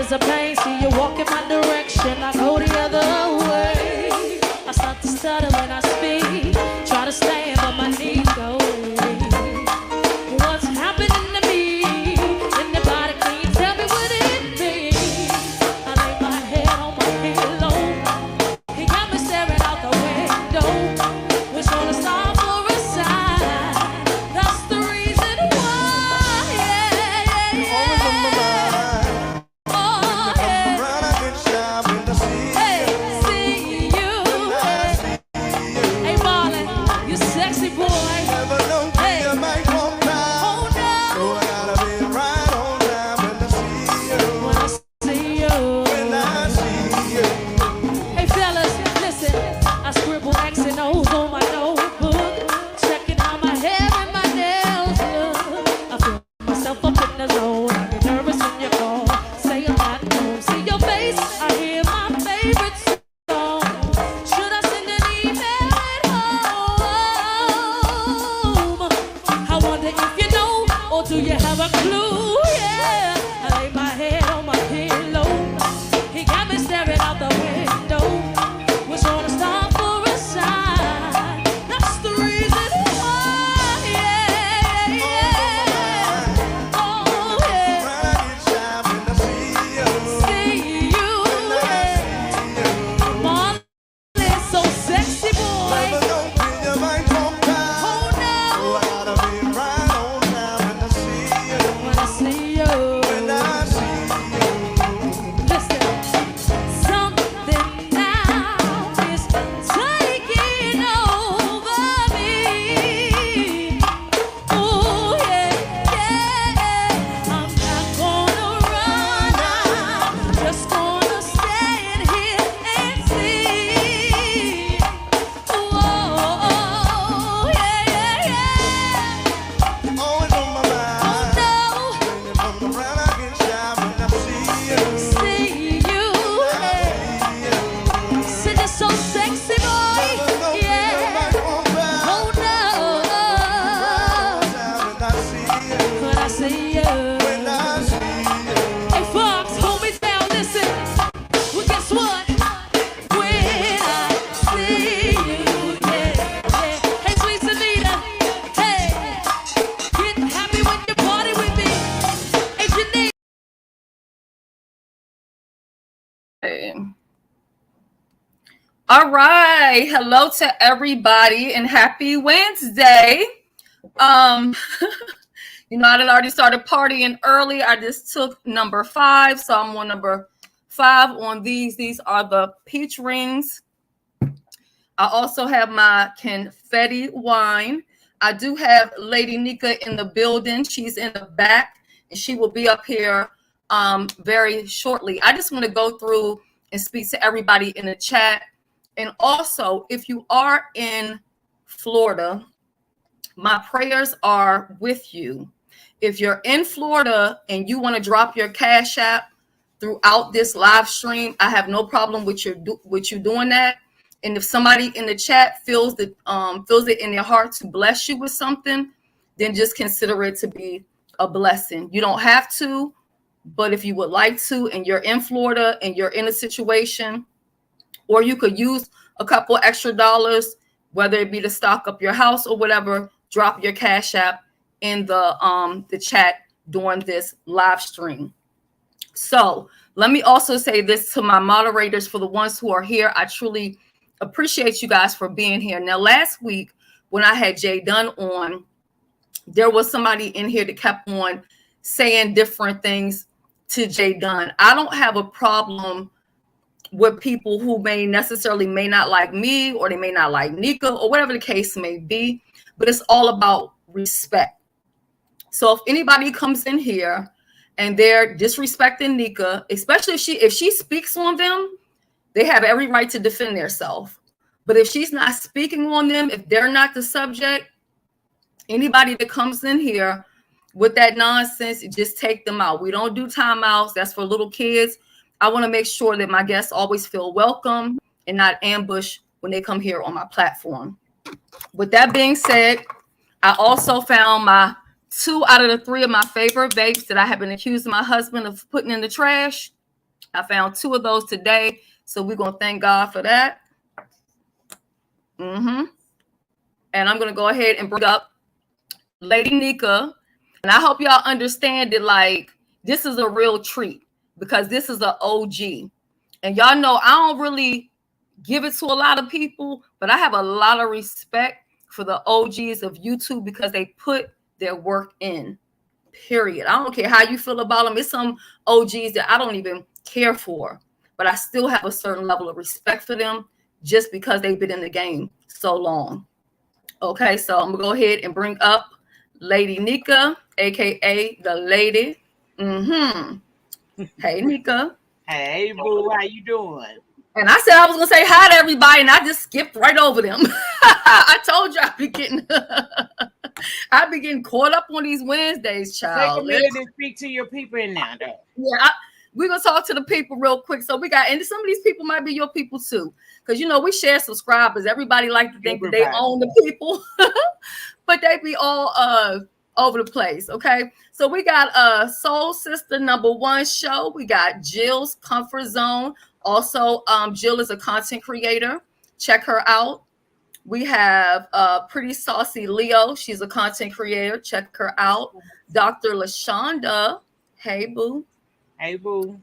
feelings of pain. See you walk in my direction, I go the other way. I start to stutter when I speak, try to stand but my knees go weak. What's happening to me? Anybody can you tell me what it means? I lay my head on my pillow. He got me staring out the window. Wish on a star for a sign. That's the reason why. Yeah, yeah, yeah. Oh, yeah. Hey, see you. Hey, Marlon, you sexy boy. Hey, oh no. When I see you. Hey fellas, listen. I scribble X and O's on my notebook, checking out my hair and my nails look. I feel myself up in the zone. I get nervous when you call. Say I'm not home. See your face. I hear my favorite song. Should I send an email at home? I wonder if you know, or do you have a clue? Yeah, I lay my head on my pillow. He got me staring out the window. Was on a stop for a sign. That's the reason why. Yeah, yeah. Oh, yeah. See you. Yeah. Marlon, so sexy boy. Oh no. When I see you. Listen, something now is taking over me. Oh yeah, yeah. I'm not gonna run. I'm just gonna stand here and see. Oh yeah, yeah, yeah. Oh no. See you. See you so sexy boy. Yeah. Oh no. When I see you. Hey Fox, hold me down, listen. Well guess what? When I see you, yeah, yeah. Hey sweet Anita, hey, get happy when you party with me. Hey Janine. All right. Hello to everybody and happy Wednesday. You know, I had already started partying early. I just took number 5. So I'm on number 5 on these. These are the peach rings. I also have my confetti wine. I do have Lady Nika in the building. She's in the back and she will be up here very shortly. I just want to go through and speak to everybody in the chat. And also, if you are in Florida, my prayers are with you. If you're in Florida and you want to drop your Cash App throughout this live stream, I have no problem with you doing that. And if somebody in the chat feels it in their heart to bless you with something, then just consider it to be a blessing. You don't have to, but if you would like to, and you're in Florida and you're in a situation, or you could use a couple extra dollars, whether it be to stock up your house or whatever, drop your Cash App in the chat during this live stream. So let me also say this to my moderators, for the ones who are here. I truly appreciate you guys for being here. Now, last week when I had Jay Dunn on, there was somebody in here that kept on saying different things to Jay Dunn. I don't have a problem with people who may not like me, or they may not like Nika, or whatever the case may be, but it's all about respect. So if anybody comes in here and they're disrespecting Nika, especially if she speaks on them, they have every right to defend themselves. But if she's not speaking on them, if they're not the subject, anybody that comes in here with that nonsense, just take them out. We don't do timeouts. That's for little kids. I want to make sure that my guests always feel welcome and not ambushed when they come here on my platform. With that being said, I also found my 2 out of the 3 of my favorite vapes that I have been accusing my husband of putting in the trash. I found 2 of those today. So we're going to thank God for that. And I'm going to go ahead and bring up Lady Nika. And I hope y'all understand that, like, this is a real treat because this is an OG. And y'all know I don't really give it to a lot of people, but I have a lot of respect for the OGs of YouTube because they put their work in, period. I don't care how you feel about them. It's some OGs that I don't even care for, but I still have a certain level of respect for them just because they've been in the game so long. Okay, so I'm gonna go ahead and bring up Lady Nika, aka the lady. Hey, Nika. Hey, boo, how you doing? And I said I was gonna say hi to everybody, and I just skipped right over them. I told you I'd be getting caught up on these Wednesdays, child. Take a minute and speak to your people in now, though. Yeah, we're gonna talk to the people real quick. So we got, and some of these people might be your people too, because we share subscribers. Everybody like to think that they own the people, but they be all over the place. Okay, so we got Soul Sister #1 show. We got Jill's Comfort Zone. Also, Jill is a content creator. Check her out. We have Pretty Saucy Leo. She's a content creator. Check her out. Dr. LaShonda. Hey, boo. Hey, boo.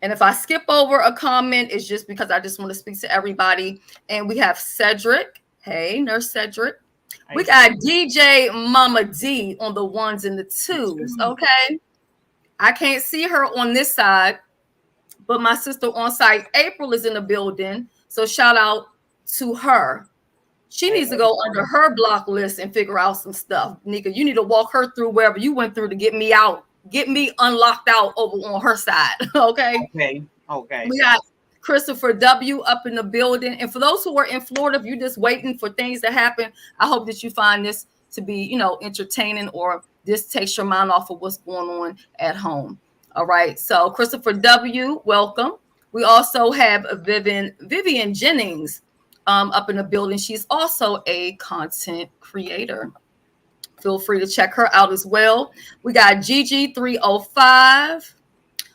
And if I skip over a comment, it's just because I just want to speak to everybody. And we have Cedric. Hey, Nurse Cedric. We got DJ Mama D on the 1s and the 2s. Okay. I can't see her on this side, but my sister on site, April, is in the building. So shout out to her. She needs to go under her block list and figure out some stuff. Nika, you need to walk her through wherever you went through to get me out, get me unlocked out over on her side. Okay. We got Christopher W up in the building. And for those who are in Florida, if you're just waiting for things to happen, I hope that you find this to be, entertaining, or this takes your mind off of what's going on at home. All right. So Christopher W, welcome. We also have Vivian Jennings up in the building. She's also a content creator. Feel free to check her out as well. We got Gigi305.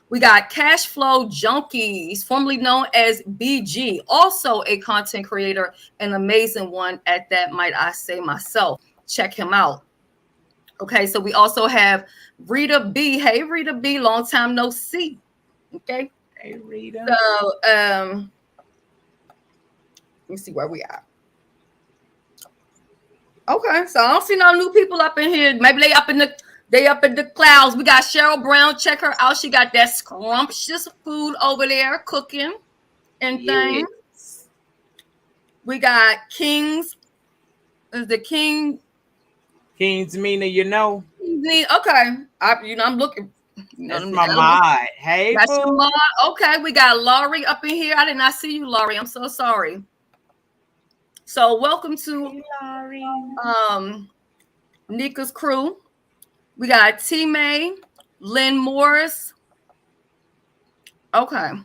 We got Cash Flow Junkies, formerly known as BG, also a content creator, an amazing one at that, might I say myself. Check him out. Okay, so we also have Rita B. Hey, Rita B, long time no see. Okay. Hey, Rita. So, let me see where we are. Okay, so I don't see no new people up in here. Maybe they up in the clouds. We got Cheryl Brown. Check her out. She got that scrumptious food over there cooking and things. Yes. We got Kings. Is the King? Kings Mina, Okay. I'm looking. That's my mod. Hey, that's your mod. Okay, we got Laurie up in here. I did not see you, Laurie. I'm so sorry. So welcome to Nika's crew. We got T May, Lynn Morris. Okay. All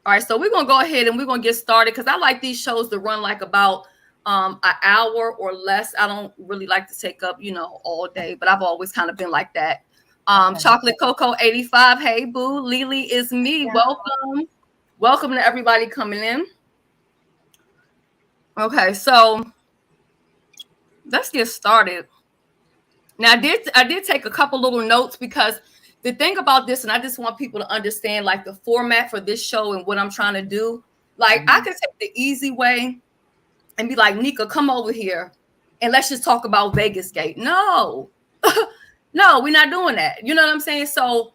right, so we're gonna go ahead and we're gonna get started because I like these shows to run like about an hour or less. I don't really like to take up, all day, but I've always kind of been like that. Chocolate Cocoa 85. Hey, boo. Lily is me. Yeah. Welcome to everybody coming in. Okay, so let's get started. Now, I did take a couple little notes because the thing about this, and I just want people to understand like the format for this show and what I'm trying to do. Like, I could take the easy way and be like, Nika, come over here and let's just talk about Vegas Gate. No, no, we're not doing that. You know what I'm saying? So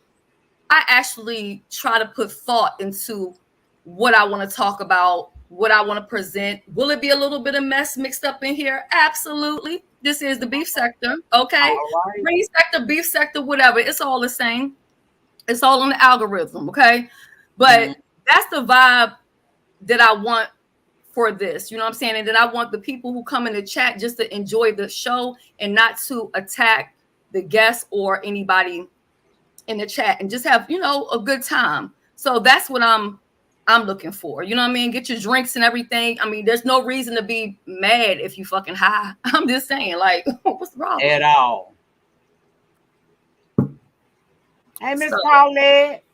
I actually try to put thought into what I want to talk about, what I want to present. Will it be a little bit of mess mixed up in here? Absolutely. This is the beef sector. Okay. Right. Green sector, beef sector, whatever. It's all the same. It's all on the algorithm. Okay. But that's the vibe that I want for this. You know what I'm saying? And then I want the people who come in the chat just to enjoy the show and not to attack the guests or anybody in the chat and just have, a good time. So that's what I'm looking for. You know what I mean? Get your drinks and everything. I mean, there's no reason to be mad if you fucking high. I'm just saying, like, what's wrong? At all. Hey, Miss Paulette.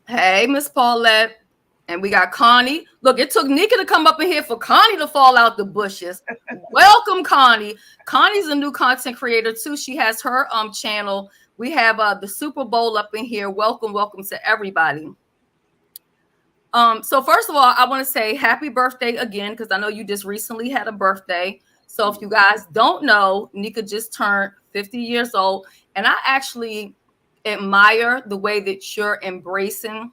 Hey, Miss Paulette. And we got Connie. Look, it took Nika to come up in here for Connie to fall out the bushes. Welcome, Connie. Connie's a new content creator too. She has her channel. We have the Super Bowl up in here. Welcome to everybody. So first of all, I want to say happy birthday again, because I know you just recently had a birthday. So if you guys don't know, Nika just turned 50 years old, and I actually admire the way that you're embracing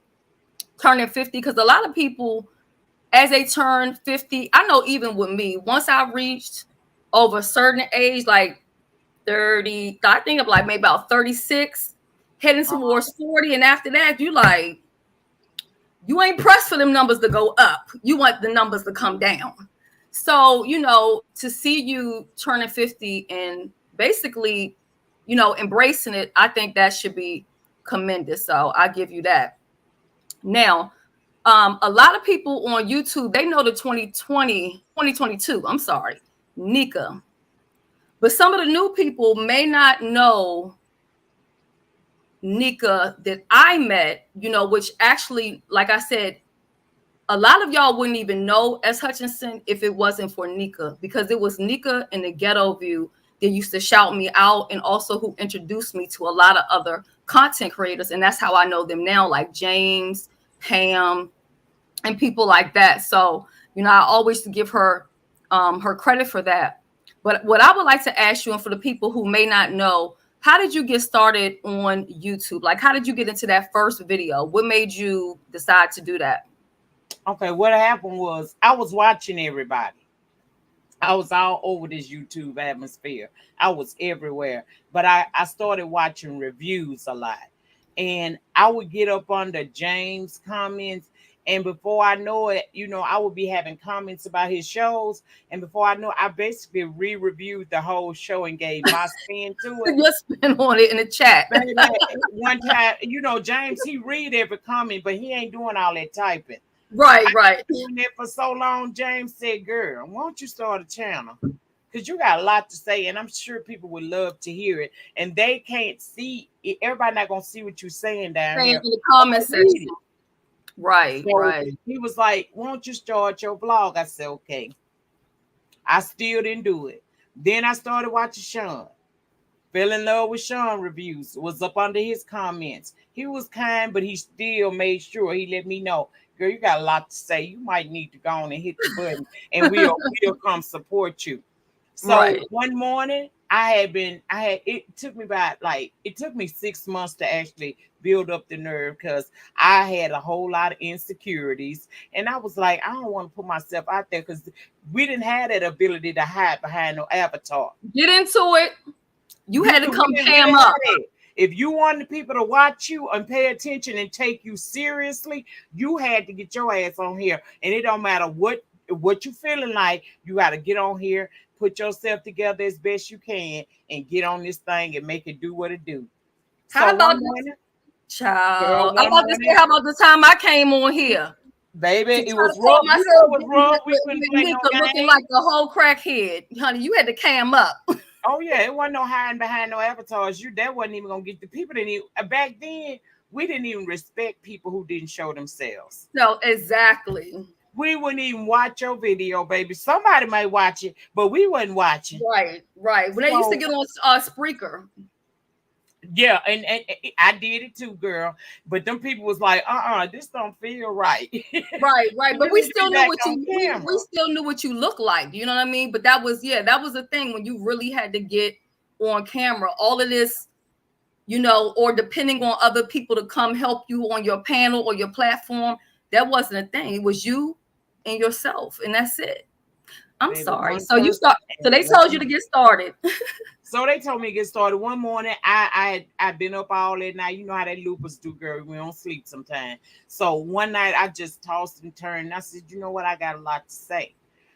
turning 50, because a lot of people, as they turn 50, I know even with me, once I reached over a certain age, like 30, I think of like maybe about 36, heading towards 40, and after that, you ain't pressed for them numbers to go up. You want the numbers to come down. So, to see you turning 50 and basically, embracing it, I think that should be commended. So I give you that. Now, a lot of people on YouTube, they know the 2022, I'm sorry, Nika. But some of the new people may not know Nika that I met, which actually, like I said, a lot of y'all wouldn't even know S. Hutchinson if it wasn't for Nika, because it was Nika in the Ghetto View that used to shout me out, and also who introduced me to a lot of other content creators. And that's how I know them now, like James, Pam, and people like that. So, I always give her her credit for that. But what I would like to ask you, and for the people who may not know, how did you get started on YouTube? Like, how did you get into that first video? What made you decide to do that? Okay, what happened was I was watching everybody. I was all over this YouTube atmosphere. I was everywhere. But I started watching reviews a lot. And I would get up under James' comments. And before I know it, I would be having comments about his shows. And before I know it, I basically re-reviewed the whole show and gave my spin to it. Your spin on it in the chat. One time, James, he read every comment, but he ain't doing all that typing. Right. Doing that for so long, James said, girl, why don't you start a channel? Because you got a lot to say, and I'm sure people would love to hear it. And they can't see it. Everybody not going to see what you're saying down here. In the comment section. Right, so right. He was like, why don't you start your blog? I said, okay. I still didn't do it. Then I started watching Sean. Fell in love with Sean reviews. Was up under his comments. He was kind, but he still made sure he let me know, girl, you got a lot to say. You might need to go on and hit the button, and we'll come support you. So One morning, it took me 6 months to actually build up the nerve, because I had a whole lot of insecurities, and I was like, I don't want to put myself out there, because we didn't have that ability to hide behind no avatar. Get into it. You had to come cam up. If you wanted people to watch you and pay attention and take you seriously, you had to get your ass on here. And it don't matter what you feeling like, you got to get on here, put yourself together as best you can, and get on this thing and make it do what it do. How about this? Child, I'm about to say, how about the time I came on here? Baby, it was rough. It was rough. We couldn't play no game. Looking like the whole crackhead. Honey, you had to cam up. Oh yeah, it wasn't no hiding behind no avatars. That wasn't even gonna get the people. Didn't even, back then we didn't even respect people who didn't show themselves. No, exactly. We wouldn't even watch your video, baby. Somebody might watch it, but we wouldn't watch it. Right. When they used to get on Spreaker. Yeah, and I did it too, girl. But them people was like, this don't feel right. Right. But we still knew we still knew what you looked like. You know what I mean? But that was the thing, when you really had to get on camera. All of this, or depending on other people to come help you on your panel or your platform, that wasn't a thing. It was you and yourself, and that's it. I'm sorry. So they told you to get started. So they told me to get started. One morning, I'd been up all that night. You know how that Lupus do, girl. We don't sleep sometimes. So one night, I just tossed and turned. And I said, you know what? I got a lot to say.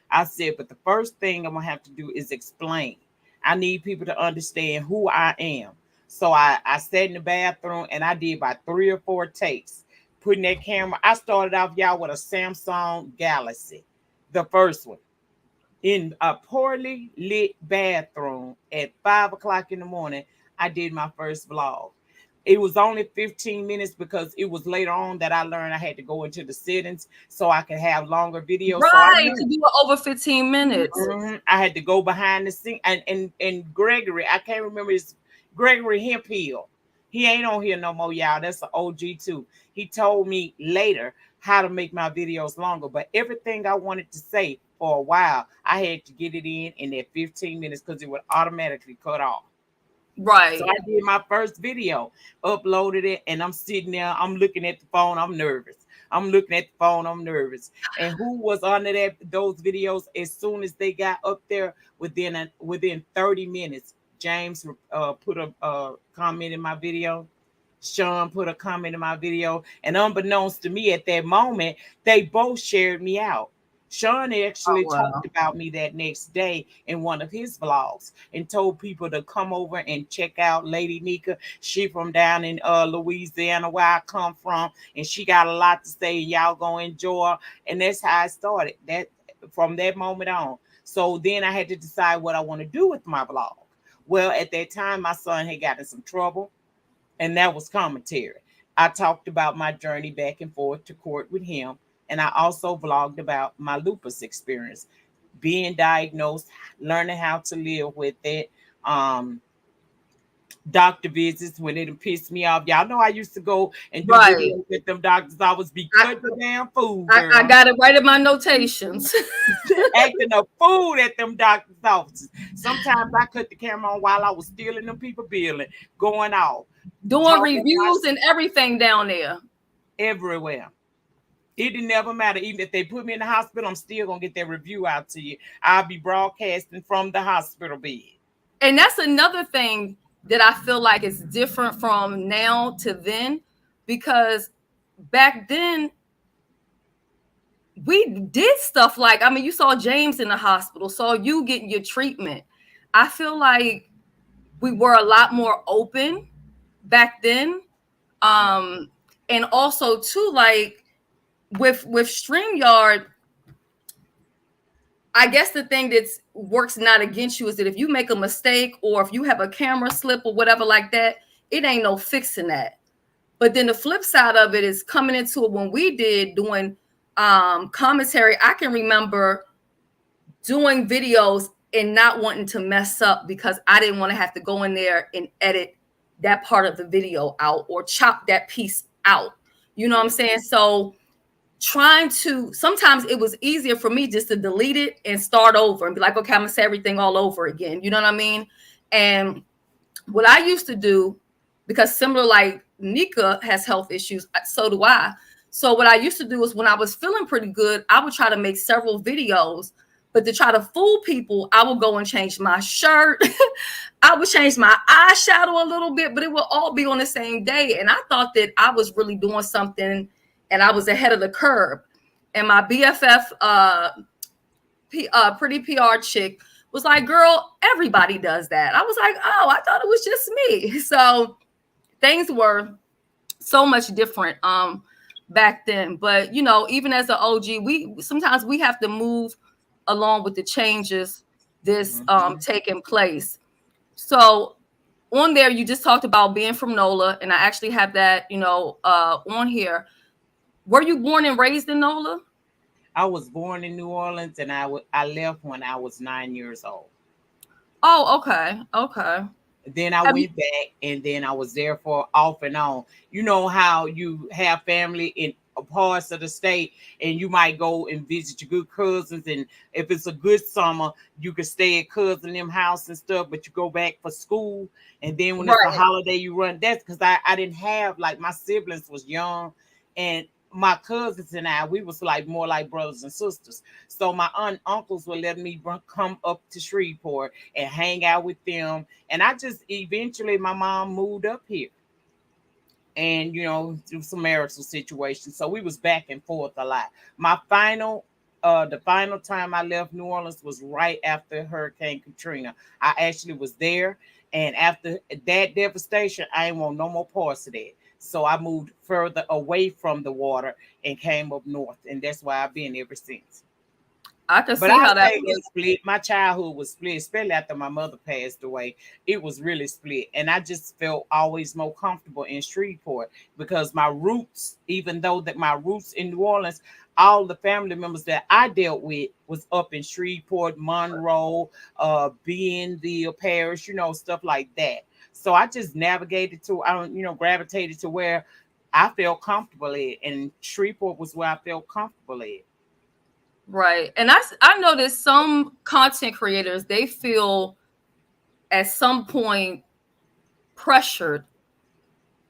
I said, but the first thing I'm going to have to do is explain. I need people to understand who I am. So I sat in the bathroom, and I did about 3 or 4 takes. Putting that camera. I started off, y'all, with a Samsung Galaxy. The first one. In a poorly lit bathroom at 5 o'clock in the morning, I did my first vlog. It was only 15 minutes because it was later on that I learned I had to go into the settings so I could have longer videos. So I Right, knew to do it over 15 minutes. I had to go behind the scene. And Gregory, I can't remember his Gregory Hemphill. He ain't on here no more, y'all. That's an OG too. He told me later how to make my videos longer. But everything I wanted to say for a while, I had to get it in that 15 minutes because it would automatically cut off. Right. So I did my first video, uploaded it, and I'm sitting there, I'm looking at the phone, I'm nervous. I'm looking at the phone, I'm nervous. And who was under those videos as soon as they got up there within 30 minutes, James put a comment in my video. Sean put a comment in my video, and unbeknownst to me at that moment, they both shared me out. Sean actually talked about me that next day in one of his vlogs and told people to come over and check out Lady Nika. She from down in Louisiana, where I come from, and she got a lot to say. Y'all gonna enjoy her. And that's how I started. That from that moment on. So then I had to decide what I want to do with my vlog. Well, at that time, my son had gotten in some trouble, and that was commentary. I talked about my journey back and forth to court with him. And I also vlogged about my lupus experience, being diagnosed, learning how to live with it, doctor visits when it pissed me off. Y'all know I used to go and do videos with them doctors. I was be cutting the damn food, girl. I got it right in my notations. Acting a fool at them doctor's offices. Sometimes I cut the camera on while I was stealing them people billing, going off. Doing reviews and everything down there. Everywhere. It didn't never matter. Even if they put me in the hospital, I'm still going to get that review out to you. I'll be broadcasting from the hospital bed. And that's another thing that I feel like is different from now to then, because back then we did stuff like, I mean, you saw James in the hospital, saw you getting your treatment. I feel like we were a lot more open back then. And also too, like with StreamYard, I guess the thing that works not against you is that if you make a mistake or if you have a camera slip or whatever like that, it ain't no fixing that. But then the flip side of it is coming into it when we did doing commentary. I can remember doing videos and not wanting to mess up because I didn't want to have to go in there and edit that part of the video out or chop that piece out. You know what I'm saying? So sometimes it was easier for me just to delete it and start over and be like, okay, I'm gonna say everything all over again. You know what I mean? And what I used to do, because similar like Nika has health issues, so do I. So what I used to do is when I was feeling pretty good, I would try to make several videos, but to try to fool people, I would go and change my shirt. I would change my eyeshadow a little bit, but it would all be on the same day. And I thought that I was really doing something and I was ahead of the curve. And my BFF, pretty PR chick was like, girl, everybody does that. I was like, oh, I thought it was just me. So things were so much different back then. But, you know, even as an OG, sometimes we have to move along with the changes that's taking place. So on there, you just talked about being from NOLA, and I actually have that, you know, on here. Were you born and raised in NOLA? I was born in New Orleans, and I left when I was 9 years old. Oh, okay. Okay. Then I went back, and then I was there for off and on. You know how you have family in parts of the state, and you might go and visit your good cousins, and if it's a good summer, you could stay at cousin them house and stuff, but you go back for school, and then when it's a holiday, you run. That's because I didn't have, like, my siblings was young, and my cousins and we was like more like brothers and sisters. So my uncles would let me come up to Shreveport and hang out with them. And I just eventually, my mom moved up here. And, you know, through some marital situations. So we was back and forth a lot. My the final time I left New Orleans was right after Hurricane Katrina. I actually was there. And after that devastation, I ain't want no more parts of that. So I moved further away from the water and came up north. And that's why I've been ever since. I can But see I how that say was. it's split. My childhood was split, especially after my mother passed away. It was really split. And I just felt always more comfortable in Shreveport because my roots, even though that my roots in New Orleans, all the family members that I dealt with was up in Shreveport, Monroe, Bienville Parish, stuff like that. So I just navigated to, gravitated to where I felt comfortable at. And Shreveport was where I felt comfortable at. Right. And I noticed some content creators, they feel at some point pressured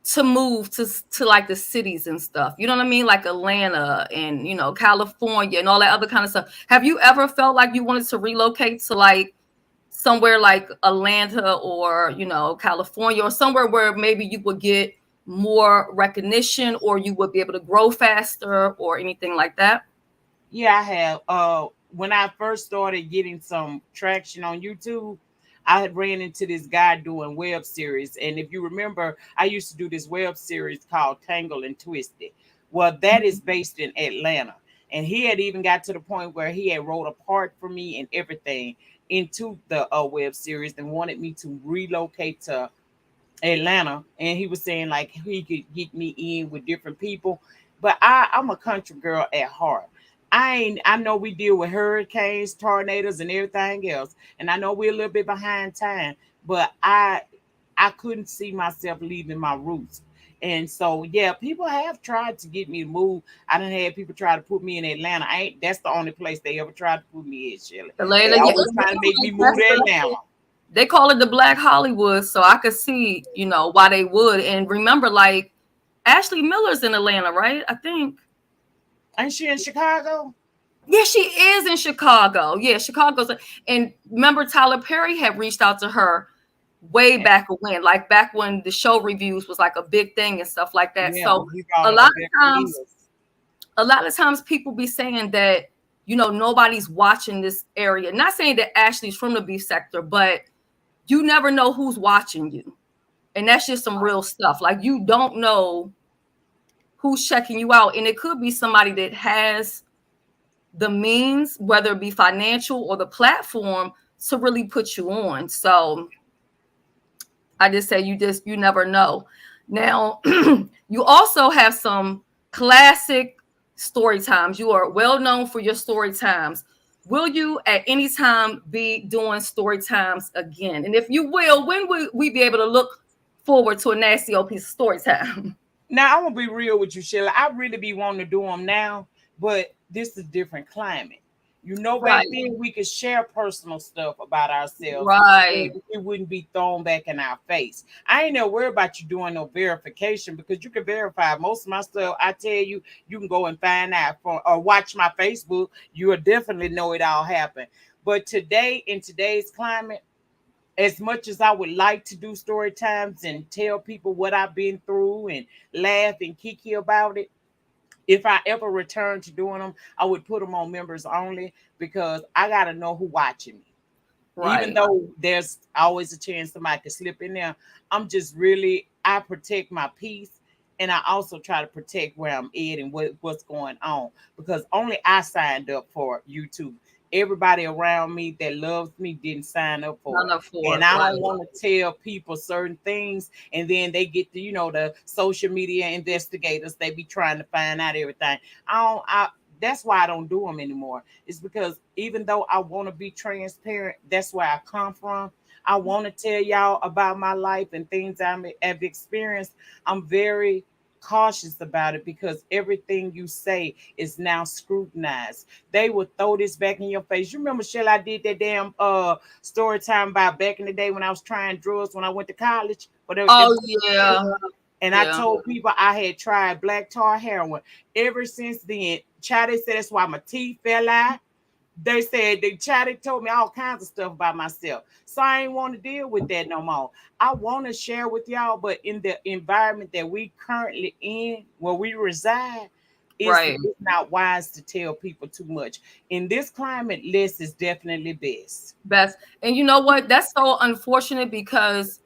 to move to like the cities and stuff. You know what I mean? Like Atlanta and, California and all that other kind of stuff. Have you ever felt like you wanted to relocate to like somewhere like Atlanta or, California, or somewhere where maybe you would get more recognition or you would be able to grow faster or anything like that? Yeah, I have. When I first started getting some traction on YouTube, I had ran into this guy doing web series. And if you remember, I used to do this web series called Tangle and Twisted. Well, that is based in Atlanta. And he had even got to the point where he had wrote a part for me and everything into the web series and wanted me to relocate to Atlanta. And he was saying like he could get me in with different people. But I'm a country girl at heart. I know we deal with hurricanes, tornadoes, and everything else. And I know we're a little bit behind time, but I couldn't see myself leaving my roots. And so yeah, people have tried to get me to move. I done had people try to put me in Atlanta. I ain't That's the only place they ever tried to put me in, Shirley. They Atlanta, yeah. always trying to make me move to Atlanta. They call it the Black Hollywood, so I could see, why they would. And remember, like, Ashley Miller's in Atlanta, right? I think. Ain't she in Chicago? Yeah, she is in Chicago. Yeah, Chicago's. And remember, Tyler Perry had reached out to her way back when, like back when the show reviews was like a big thing and stuff like that. Yeah, So he brought a her lot to of Beverly times, Hills. people be saying that, nobody's watching this area. Not saying that Ashley's from the beef sector, but you never know who's watching you. And that's just some real stuff. Like, you don't know who's checking you out. And it could be somebody that has the means, whether it be financial or the platform, to really put you on. So I just say you never know. Now, you also have some classic story times. You are well known for your story times. Will you at any time be doing story times again? And if you will, when will we be able to look forward to a nasty old piece of story time? Now I'm gonna be real with you, Sheila. I really be wanting to do them now, but this is a different climate. Back Right. then we could share personal stuff about ourselves, Right. and it wouldn't be thrown back in our face. I ain't no worry about you doing no verification because you can verify most of my stuff. I tell you, you can go and find out or watch my Facebook. You will definitely know it all happened. But today, in today's climate, as much as I would like to do story times and tell people what I've been through and laugh and kiki about it, if I ever return to doing them, I would put them on members only because I got to know who watching me. Right. Even though there's always a chance somebody could slip in there, I protect my peace, and I also try to protect where I'm at and what's going on because only I signed up for YouTube. Everybody around me that loves me didn't sign up for it. And I don't want to tell people certain things, and then they get the social media investigators. They be trying to find out everything. That's why I don't do them anymore. It's because even though I want to be transparent, that's where I come from. I want to tell y'all about my life and things I've experienced. I'm very cautious about it because everything you say is now scrutinized. They will throw this back in your face. You remember, Shell, I did that damn story time about back in the day when I was trying drugs when I went to college. Yeah. And I told people I had tried black tar heroin. Ever since then, Child, they said that's why my teeth fell out. They said they told me all kinds of stuff about myself. So I ain't want to deal with that no more. I want to share with y'all, but in the environment that we currently in, where we reside, it's not wise to tell people too much. In this climate, less is definitely best. And you know what? That's so unfortunate because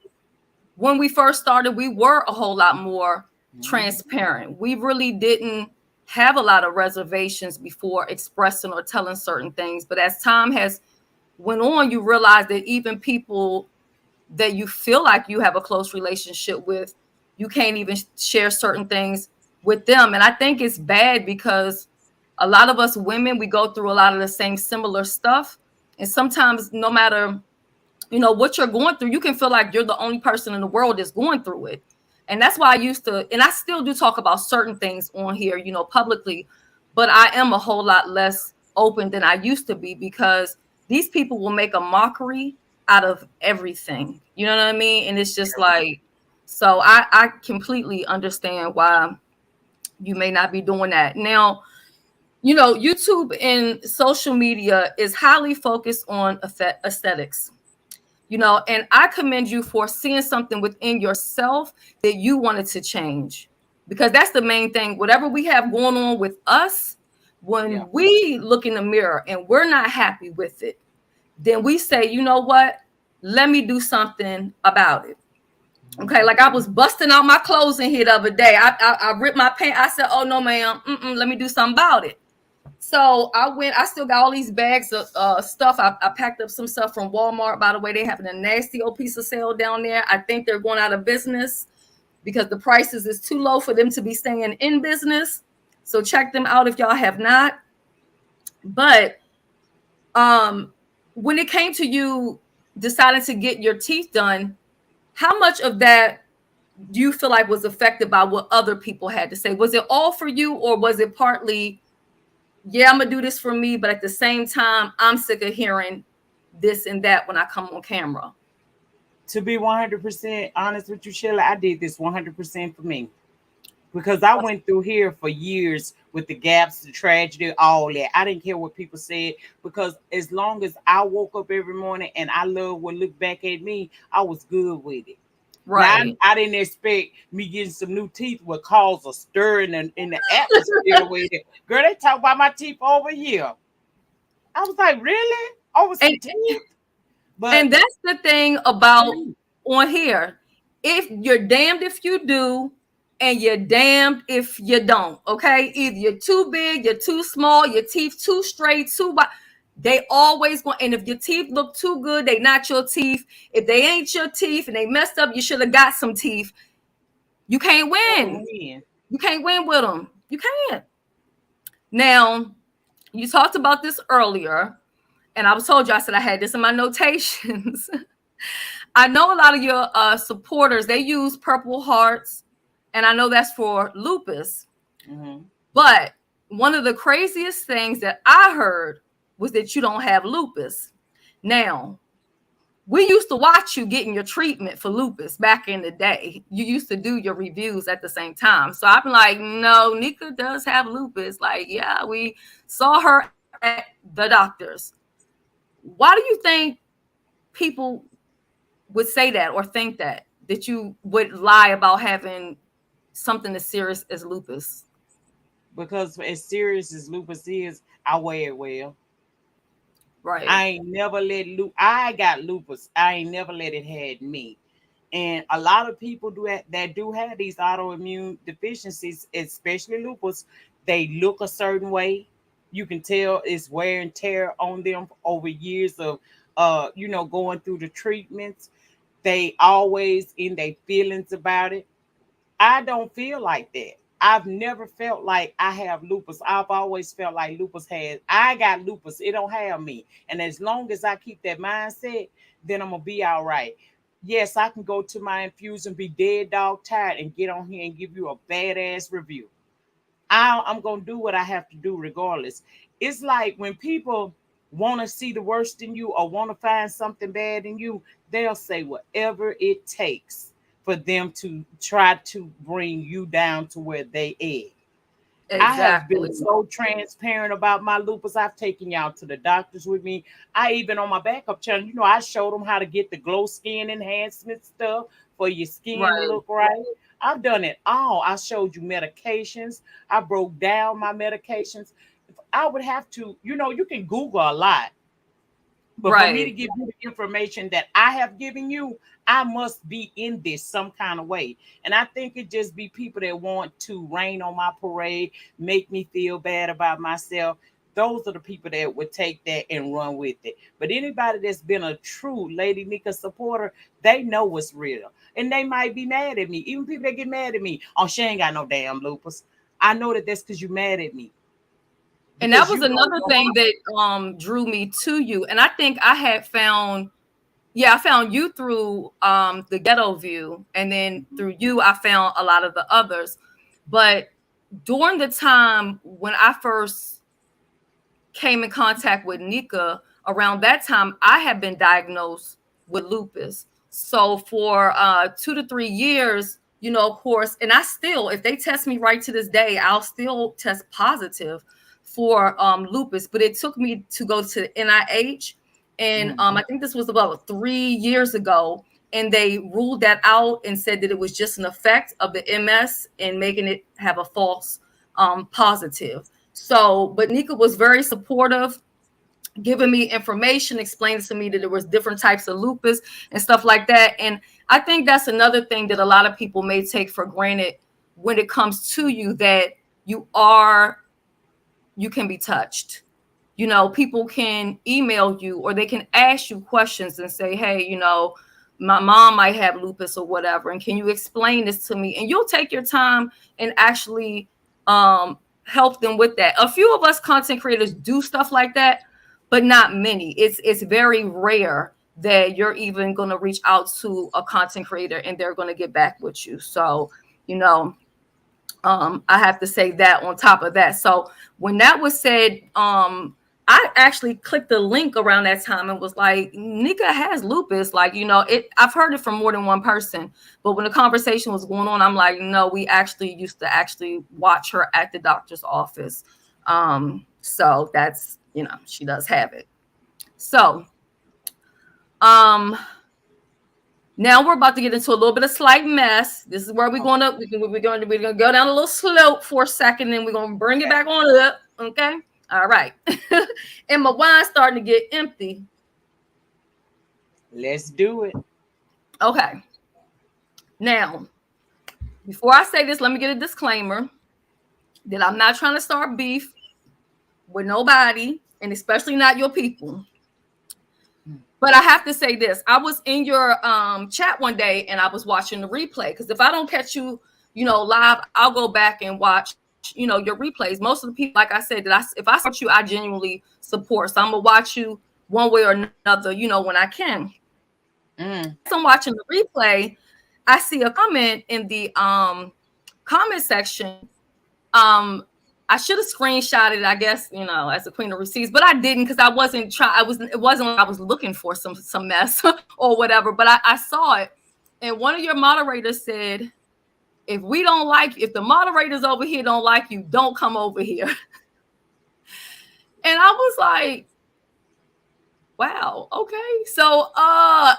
when we first started, we were a whole lot more transparent. We really didn't have a lot of reservations before expressing or telling certain things. But as time has went on, you realize that even people that you feel like you have a close relationship with, you can't even share certain things with them. And I think it's bad because a lot of us women, we go through a lot of the same similar stuff. And sometimes no matter, what you're going through, you can feel like you're the only person in the world that's going through it. And that's why I used to, and I still do talk about certain things on here, publicly, but I am a whole lot less open than I used to be because these people will make a mockery out of everything. You know what I mean? And it's just like, so I completely understand why you may not be doing that. Now, YouTube and social media is highly focused on aesthetics. And I commend you for seeing something within yourself that you wanted to change, because that's the main thing. Whatever we have going on with us, when we look in the mirror and we're not happy with it, then we say, you know what? Let me do something about it. Okay, like I was busting out my clothes in here the other day. I ripped my pants. I said, oh no, ma'am, let me do something about it. So I still got all these bags of stuff. I packed up some stuff from Walmart. By the way, they having a nasty old piece of sale down there. I think they're going out of business because the prices is too low for them to be staying in business. So check them out if y'all have not. But when it came to you deciding to get your teeth done, how much of that do you feel like was affected by what other people had to say? Was it all for you, or was it partly, yeah, I'm gonna do this for me, but at the same time, I'm sick of hearing this and that when I come on camera? To be 100% honest with you, Sheila, I did this 100% for me. Because I went through here for years with the gaps, the tragedy, all that. I didn't care what people said, because as long as I woke up every morning and I love what looked back at me, I was good with it. Right. Now, I didn't expect me getting some new teeth would cause a stir in the atmosphere with it. Girl, they talk about my teeth over here. I was like, really? Over some teeth? And that's the thing about on here. If you're damned if you do, and you're damned if you don't. Okay, either you're too big, you're too small, your teeth too straight, they always going. And if your teeth look too good, they not your teeth. If they ain't your teeth and they messed up, you should have got some teeth. You can't win. You can't win with them. You can't. Now, you talked about this earlier, and I was told you, I said I had this in my notations. I know a lot of your supporters, they use Purple Hearts, and I know that's for lupus. Mm-hmm. But one of the craziest things that I heard was that you don't have lupus. Now, we used to watch you getting your treatment for lupus back in the day. You used to do your reviews at the same time. So I'm like, no, Nika does have lupus. Like, yeah, we saw her at the doctor's. Why do you think people would say that or think that you would lie about having something as serious as lupus? Because as serious as lupus is, I wear it well. Right. I ain't never let I got lupus. I ain't never let it had me. And a lot of people that do have these autoimmune deficiencies, especially lupus, they look a certain way. You can tell it's wear and tear on them over years of going through the treatments. They always in their feelings about it. I don't feel like that. I've never felt like I have lupus. I've always felt like lupus I got lupus. It don't have me. And as long as I keep that mindset, then I'm going to be all right. Yes, I can go to my infusion, be dead dog tired, and get on here and give you a badass review. I'm going to do what I have to do regardless. It's like when people want to see the worst in you or want to find something bad in you, they'll say whatever it takes for them to try to bring you down to where they are. Exactly. I have been so transparent about my lupus. I've taken y'all to the doctors with me. I even on my backup channel, I showed them how to get the glow skin enhancement stuff for your skin to look right. I've done it all. I showed you medications. I broke down my medications. If I would have to, you can Google a lot. But for me to give you the information that I have given you, I must be in this some kind of way. And I think it just be people that want to rain on my parade, make me feel bad about myself. Those are the people that would take that and run with it. But anybody that's been a true Lady Nika supporter, they know what's real. And they might be mad at me. Even people that get mad at me, oh, she ain't got no damn lupus. I know that that's because you mad at me. And that was another thing that drew me to you. And I think I had found, I found you through the Ghetto View. And then through you, I found a lot of the others. But during the time when I first came in contact with Nika, around that time, I had been diagnosed with lupus. So for 2 to 3 years, you know, of course, and I still, if they test me right to this day, I'll still test positive for lupus. But it took me to go to NIH. And I think this was about 3 years ago. And they ruled that out and said that it was just an effect of the MS and making it have a false positive. So, but Nika was very supportive, giving me information, explaining to me that there was different types of lupus and stuff like that. And I think that's another thing that a lot of people may take for granted when it comes to you, that you can be touched. You know, people can email you or they can ask you questions and say, hey, you know, my mom might have lupus or whatever, and can you explain this to me? And you'll take your time and actually help them with that. A few of us content creators do stuff like that, but not many. It's very rare that you're even going to reach out to a content creator and they're going to get back with you. So, you know, I have to say that on top of that. So when that was said, I actually clicked the link around that time and was like, Nika has lupus. Like, you know, I've heard it from more than one person, but when the conversation was going on, I'm like, no, we actually used to actually watch her at the doctor's office. So that's, you know, she does have it. So, now we're about to get into a little bit of slight mess. This is where we're gonna go down a little slope for a second, and we're gonna bring it back on up. Okay. All right. And my wine's starting to get empty. Let's do it. Okay. Now, before I say this, let me get a disclaimer that I'm not trying to start beef with nobody, and especially not your people. But I have to say this. I was in your chat one day and I was watching the replay, because if I don't catch you, you know, live, I'll go back and watch, you know, your replays. Most of the people, like I said, if I support you, I genuinely support. So I'm gonna watch you one way or another, you know, when I can. As I'm watching the replay, I see a comment in the comment section. I should have screenshotted it, I guess, you know, as the queen of receipts, but I didn't, because I wasn't trying. It wasn't like I was looking for some mess or whatever. But I saw it, and one of your moderators said, if the moderators over here don't like you, don't come over here. And I was like, wow, okay. So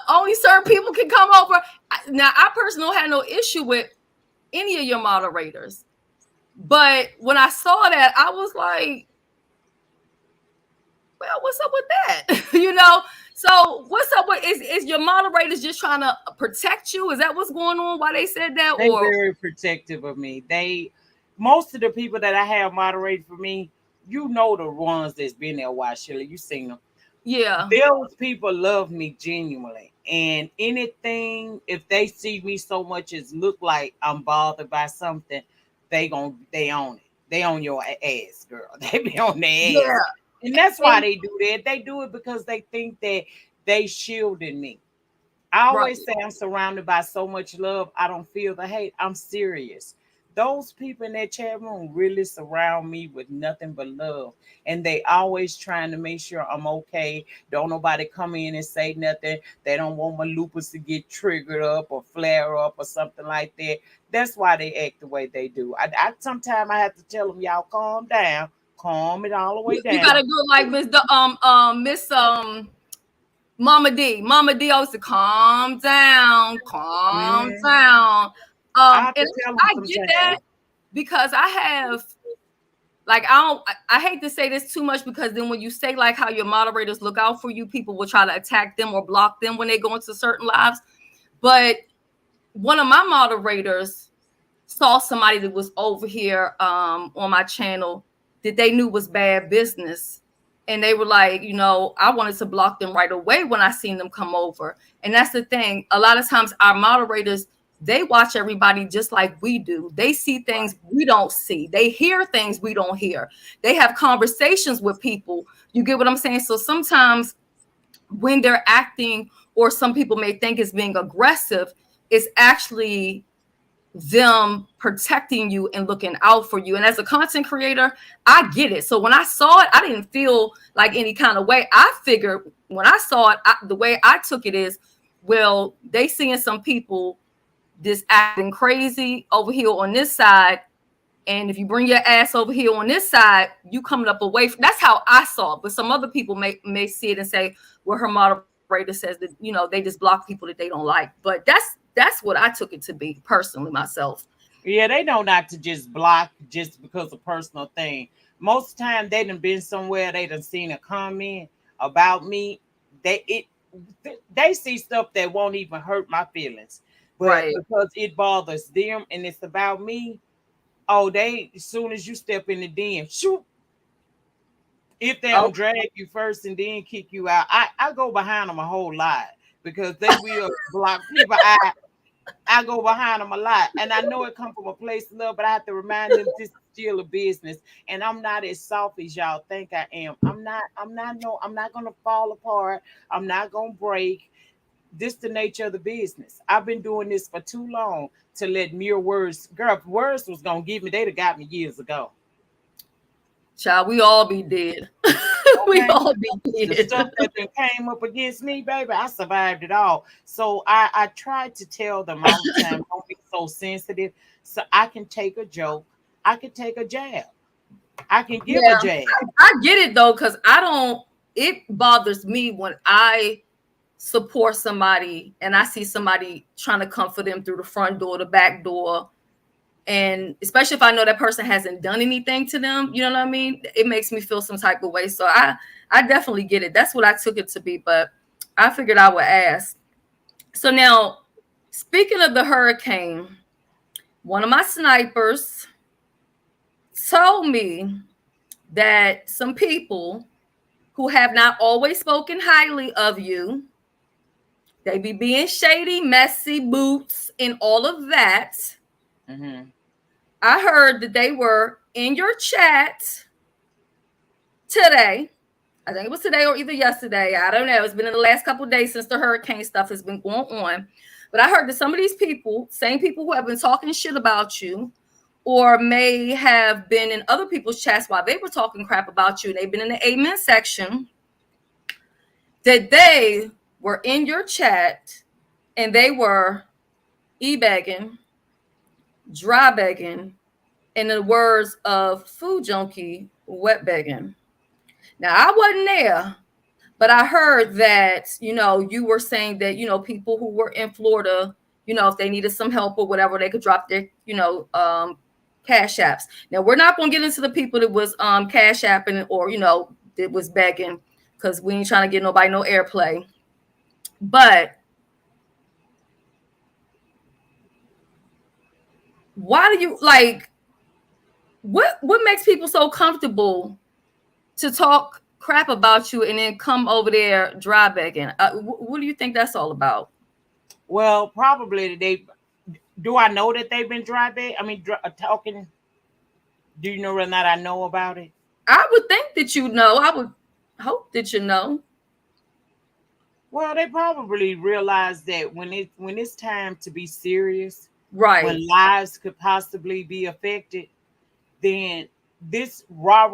only certain people can come over. Now, I personally don't have no issue with any of your moderators. But when I saw that, I was like, well, what's up with that? You know? So what's up with, is your moderators just trying to protect you? Is that what's going on? Why they said that? They're very protective of me. Most of the people that I have moderated for me, you know, the ones that's been there a while, Shirley, you seen them. Yeah. Those people love me genuinely. And anything, if they see me so much as look like I'm bothered by something, they own it. They own your ass, girl. They be on their ass. Yeah. And that's why they do that. They do it because they think that they shielding me. I always say I'm surrounded by so much love. I don't feel the hate. I'm serious. Those people in that chat room really surround me with nothing but love. And they always trying to make sure I'm okay. Don't nobody come in and say nothing. They don't want my lupus to get triggered up or flare up or something like that. That's why they act the way they do. I sometimes I have to tell them, y'all calm down. Calm it all the way down. You gotta do it like Miss Mama D. Mama D always said, calm down, calm down. And I get that, because I like I hate to say this too much, because then when you say like how your moderators look out for you, people will try to attack them or block them when they go into certain lives. But one of my moderators saw somebody that was over here on my channel that they knew was bad business. And they were like, you know, I wanted to block them right away when I seen them come over. And that's the thing. A lot of times our moderators, they watch everybody just like we do. They see things we don't see. They hear things we don't hear. They have conversations with people. You get what I'm saying? So sometimes when they're acting, or some people may think it's being aggressive, it's actually them protecting you and looking out for you. And as a content creator, I get it. So when I saw it, I didn't feel like any kind of way. I figured when I saw it, the way I took it is, well, they seeing some people just acting crazy over here on this side. And if you bring your ass over here on this side, you coming up away from, that's how I saw it. But some other people may see it and say, well, her moderator says that, you know, they just block people that they don't like. But that's what I took it to be personally myself. Yeah, they know not to just block just because of personal thing. Most of the time they done been somewhere, they done seen a comment about me. They see stuff that won't even hurt my feelings. But Right. because it bothers them and it's about me, oh, they, as soon as you step in the den, shoot. If they don't drag you first and then kick you out, I go behind them a whole lot, because they will block people. I go behind them a lot, and I know it come from a place of love, but I have to remind them this is still a business, and I'm not as soft as y'all think I am. I'm not. No, I'm not gonna fall apart. I'm not gonna break. This the nature of the business. I've been doing this for too long to let mere words. Girl, if words was gonna give me, they'd have got me years ago. Child, we all be dead. We all be dead. The stuff that came up against me, baby, I survived it all. So I tried to tell them all the time, don't be so sensitive. So I can take a joke, I can take a jab, I can give a jab. I get it though, because it bothers me when I support somebody and I see somebody trying to comfort them through the front door, the back door. And especially if I know that person hasn't done anything to them, you know what I mean? It makes me feel some type of way. So I definitely get it. That's what I took it to be, but I figured I would ask. So now, speaking of the hurricane, one of my snipers told me that some people who have not always spoken highly of you, they be being shady, messy, boots, and all of that. Mm-hmm. I heard that they were in your chat today. I think it was today or either yesterday. I don't know. It's been in the last couple of days since the hurricane stuff has been going on. But I heard that some of these people, same people who have been talking shit about you, or may have been in other people's chats while they were talking crap about you, and they've been in the amen section, that they were in your chat and they were e-begging, dry begging, in the words of Food Junkie, wet begging. Now, I wasn't there, but I heard that, you know, you were saying that, you know, people who were in Florida, you know, if they needed some help or whatever, they could drop their, you know, cash apps. Now, we're not going to get into the people that was cash apping or, you know, that was begging, because we ain't trying to get nobody no airplay. But why do you, like, what makes people so comfortable to talk crap about you and then come over there dry begging? What do you think that's all about? Well, probably do I know that they've been dry begging? I mean, talking. Do you know whether or not I know about it? I would think that you know. I would hope that you know. Well, they probably realize that when it's time to be serious, right, when lives could possibly be affected, then this rah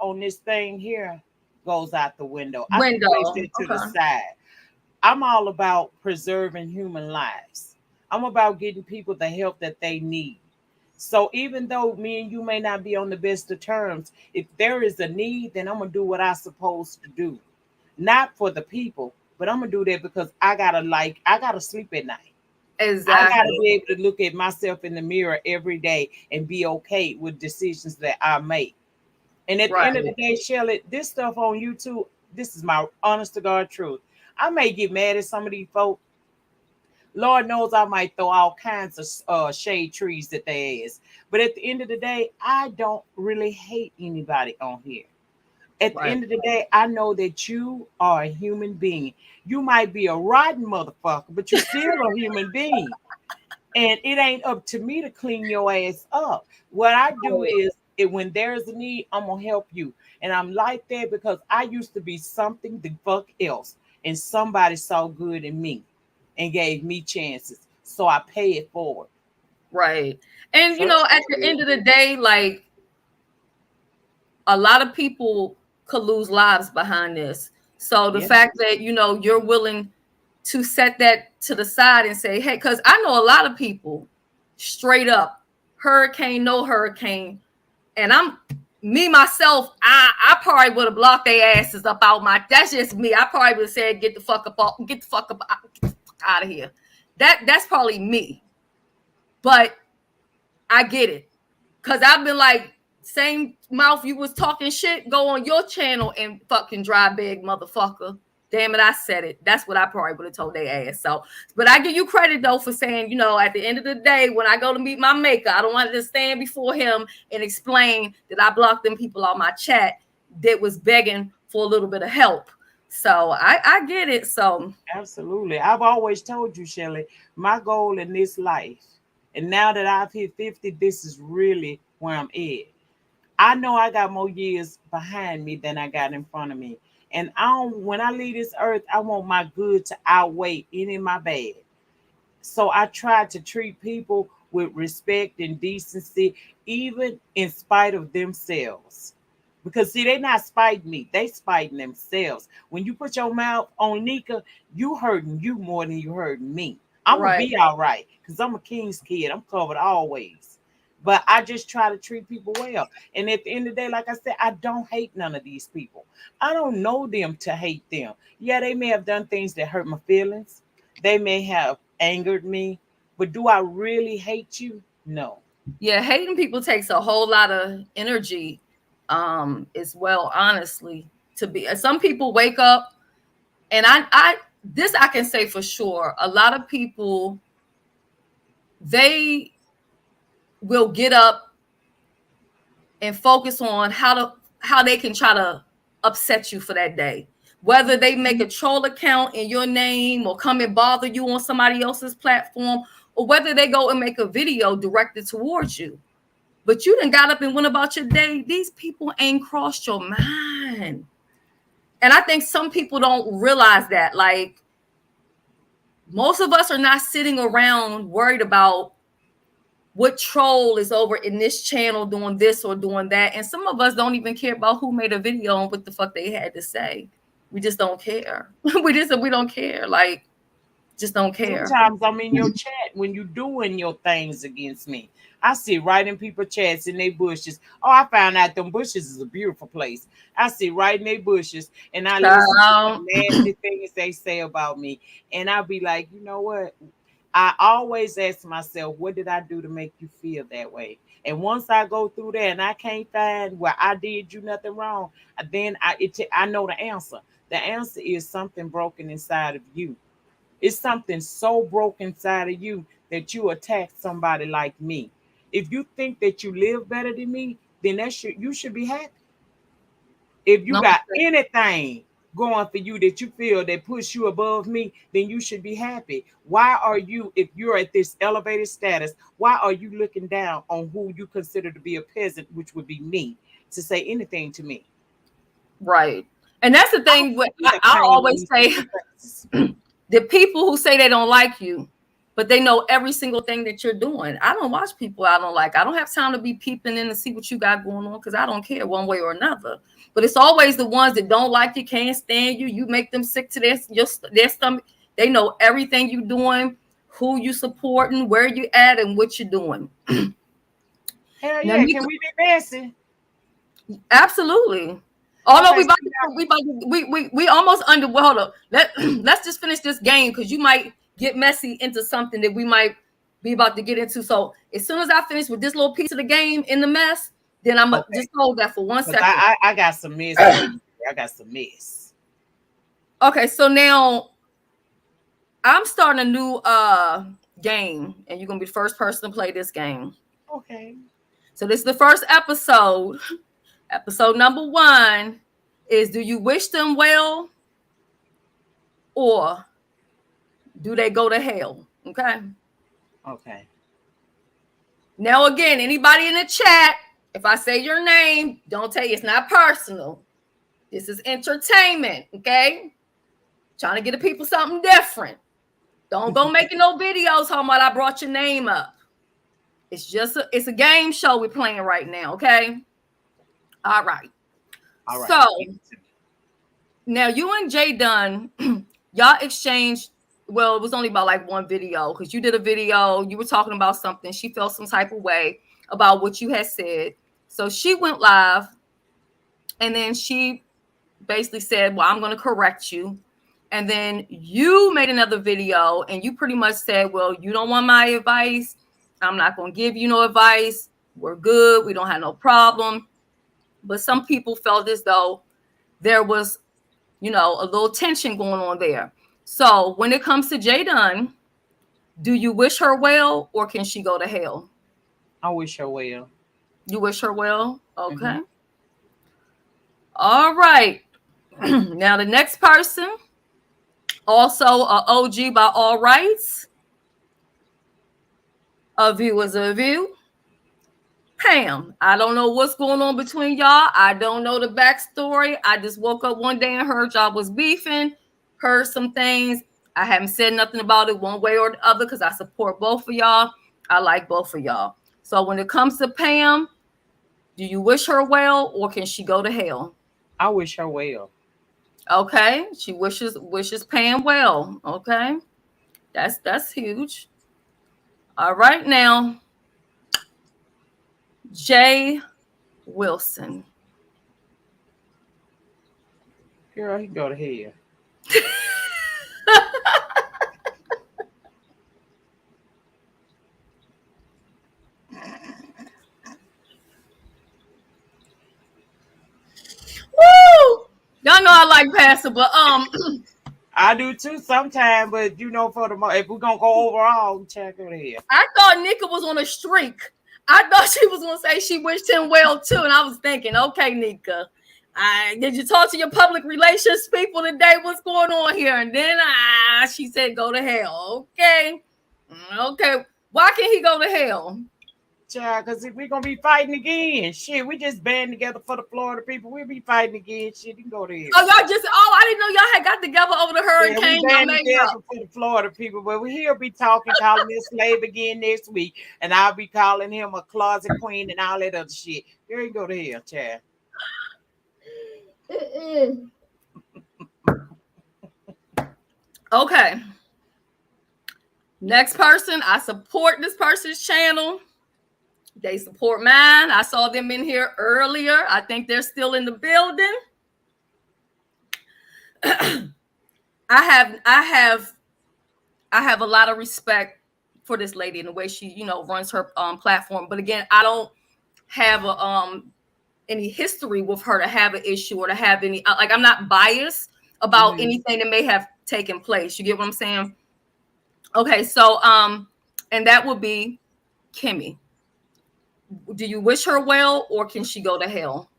on this thing here goes out the window. I can place it to the side. I'm all about preserving human lives. I'm about getting people the help that they need. So even though me and you may not be on the best of terms, if there is a need, then I'm gonna do what I'm supposed to do. Not for the people, but I'm gonna do that because I gotta sleep at night. Exactly. I gotta be able to look at myself in the mirror every day and be okay with decisions that I make. And at the end of the day, Shelly, this stuff on YouTube, this is my honest to God truth. I may get mad at some of these folks. Lord knows I might throw all kinds of shade trees at their ass. But at the end of the day, I don't really hate anybody on here. At the end of the day, I know that you are a human being. You might be a rotten motherfucker, but you're still a human being. And it ain't up to me to clean your ass up. What I do is, when there's a need, I'm going to help you. And I'm like that because I used to be something the fuck else. And somebody saw good in me and gave me chances. So I pay it forward. Right. And, you know, at the end of the day, like, a lot of people could lose lives behind this. So the fact that, you know, you're willing to set that to the side and say, hey, because I know a lot of people straight up, hurricane, no hurricane. And me, myself, I probably would have blocked their asses up out my, that's just me. I probably would have said, get the fuck up out of here. That's probably me. But I get it. Because I've been like, same mouth you was talking shit, go on your channel and fucking dry bag, motherfucker. Damn it, I said it. That's what I probably would have told their ass. So, but I give you credit though for saying, you know, at the end of the day, when I go to meet my maker, I don't want to stand before him and explain that I blocked them people on my chat that was begging for a little bit of help. So I get it. So absolutely. I've always told you, Shelly, my goal in this life, and now that I've hit 50, this is really where I'm at. I know I got more years behind me than I got in front of me. And when I leave this earth, I want my good to outweigh any of my bad. So I try to treat people with respect and decency, even in spite of themselves. Because see, they're not spiting me, they spiting themselves. When you put your mouth on Nika, you hurting you more than you hurting me. I'm gonna be all right because I'm a king's kid. I'm covered always. But I just try to treat people well. And at the end of the day, like I said, I don't hate none of these people. I don't know them to hate them. Yeah, they may have done things that hurt my feelings. They may have angered me. But do I really hate you? No. Yeah, hating people takes a whole lot of energy as well, honestly. To be some people wake up, and I can say for sure, a lot of people, they will get up and focus on how they can try to upset you for that day. Whether they make a troll account in your name or come and bother you on somebody else's platform, or whether they go and make a video directed towards you. But you done got up and went about your day. These people ain't crossed your mind. And I think some people don't realize that. Like, most of us are not sitting around worried about what troll is over in this channel doing this or doing that. And some of us don't even care about who made a video and what the fuck they had to say. We just don't care. we don't care. Like, just don't care. Sometimes I'm in your chat when you doing your things against me. I see right in people chats in their bushes. Oh, I found out them bushes is a beautiful place. I see right in their bushes, and I listen to the nasty things they say about me. And I'll be like, you know what? I always ask myself, what did I do to make you feel that way? And once I go through that and I can't find where I did you nothing wrong, then I know the answer. The answer is something broken inside of you. It's something so broken inside of you that you attack somebody like me. If you think that you live better than me, then you should be happy. If you got anything going for you that you feel that push you above me, then you should be happy. Why are you, if you're at this elevated status, why are you looking down on who you consider to be a peasant, which would be me, to say anything to me? Right. And that's the thing. I always say, the people who say they don't like you, but they know every single thing that you're doing. I don't watch people I don't like. I don't have time to be peeping in to see what you got going on because I don't care one way or another. But it's always the ones that don't like you, can't stand you. You make them sick to their stomach. They know everything you're doing, who you supporting, where you at, and what you're doing. Hell yeah, now, can we be messy? Absolutely. Although we almost under. Well, hold up. Let's just finish this game because you might get messy into something that we might be about to get into. So as soon as I finish with this little piece of the game in the mess, Then I'm just hold that for 1 second. I got some mess. I got some mess. Okay, so now I'm starting a new game, and you're gonna be the first person to play this game. Okay. So this is the first episode. Episode number 1 is: do you wish them well, or do they go to hell? Okay. Okay. Now again, anybody in the chat, if I say your name, don't tell you it's not personal. This is entertainment, okay? Trying to get the people something different. Don't go making no videos talking about I brought your name up. It's just it's a game show we're playing right now, okay? All right. So now you and Jay Dunn, y'all exchanged. Well, it was only about like one video, because you did a video. You were talking about something. She felt some type of way about what you had said. So she went live, and then she basically said, well, I'm going to correct you. And then you made another video, and you pretty much said, well, you don't want my advice. I'm not going to give you no advice. We're good. We don't have no problem. But some people felt as though there was, a little tension going on there. So when it comes to Jay Dunn, do you wish her well, or can she go to hell? I wish her well. You wish her well? Okay. Mm-hmm. All right. Now the next person, also a OG by all rights. A view is a view. Pam, I don't know what's going on between y'all. I don't know the backstory. I just woke up one day and heard y'all was beefing, heard some things. I haven't said nothing about it one way or the other because I support both of y'all. I like both of y'all. So when it comes to Pam, do you wish her well, or can she go to hell? I wish her well. Okay. She wishes Pam well. Okay. That's huge. All right, now. Jay Wilson. Girl, he can go to hell. Woo! Y'all know I like passing, but I do too sometimes, but for the if we're gonna go overall, check her here. I thought Nika was on a streak. I thought she was gonna say she wished him well too, and I was thinking, okay, Nika, did you talk to your public relations people today? What's going on here? And then she said, go to hell. Okay. Why can't he go to hell? Child, because if we're gonna be fighting again, shit, we just band together for the Florida people. We'll be fighting again. Shit, you can go to hell. Oh, I didn't know y'all had got together over the hurricane. Yeah, we band together for the Florida people, but he'll be calling me a slave again next week, and I'll be calling him a closet queen and all that other shit. Here you go to hell, child. Okay. Next person, I support this person's channel. They support mine. I saw them in here earlier. I think they're still in the building. I have a lot of respect for this lady and the way she, runs her platform. But again, I don't have any history with her to have an issue or to have any I'm not biased about anything that may have taken place. You get what I'm saying? Okay, so and that would be Kimmy. Do you wish her well, or can she go to hell?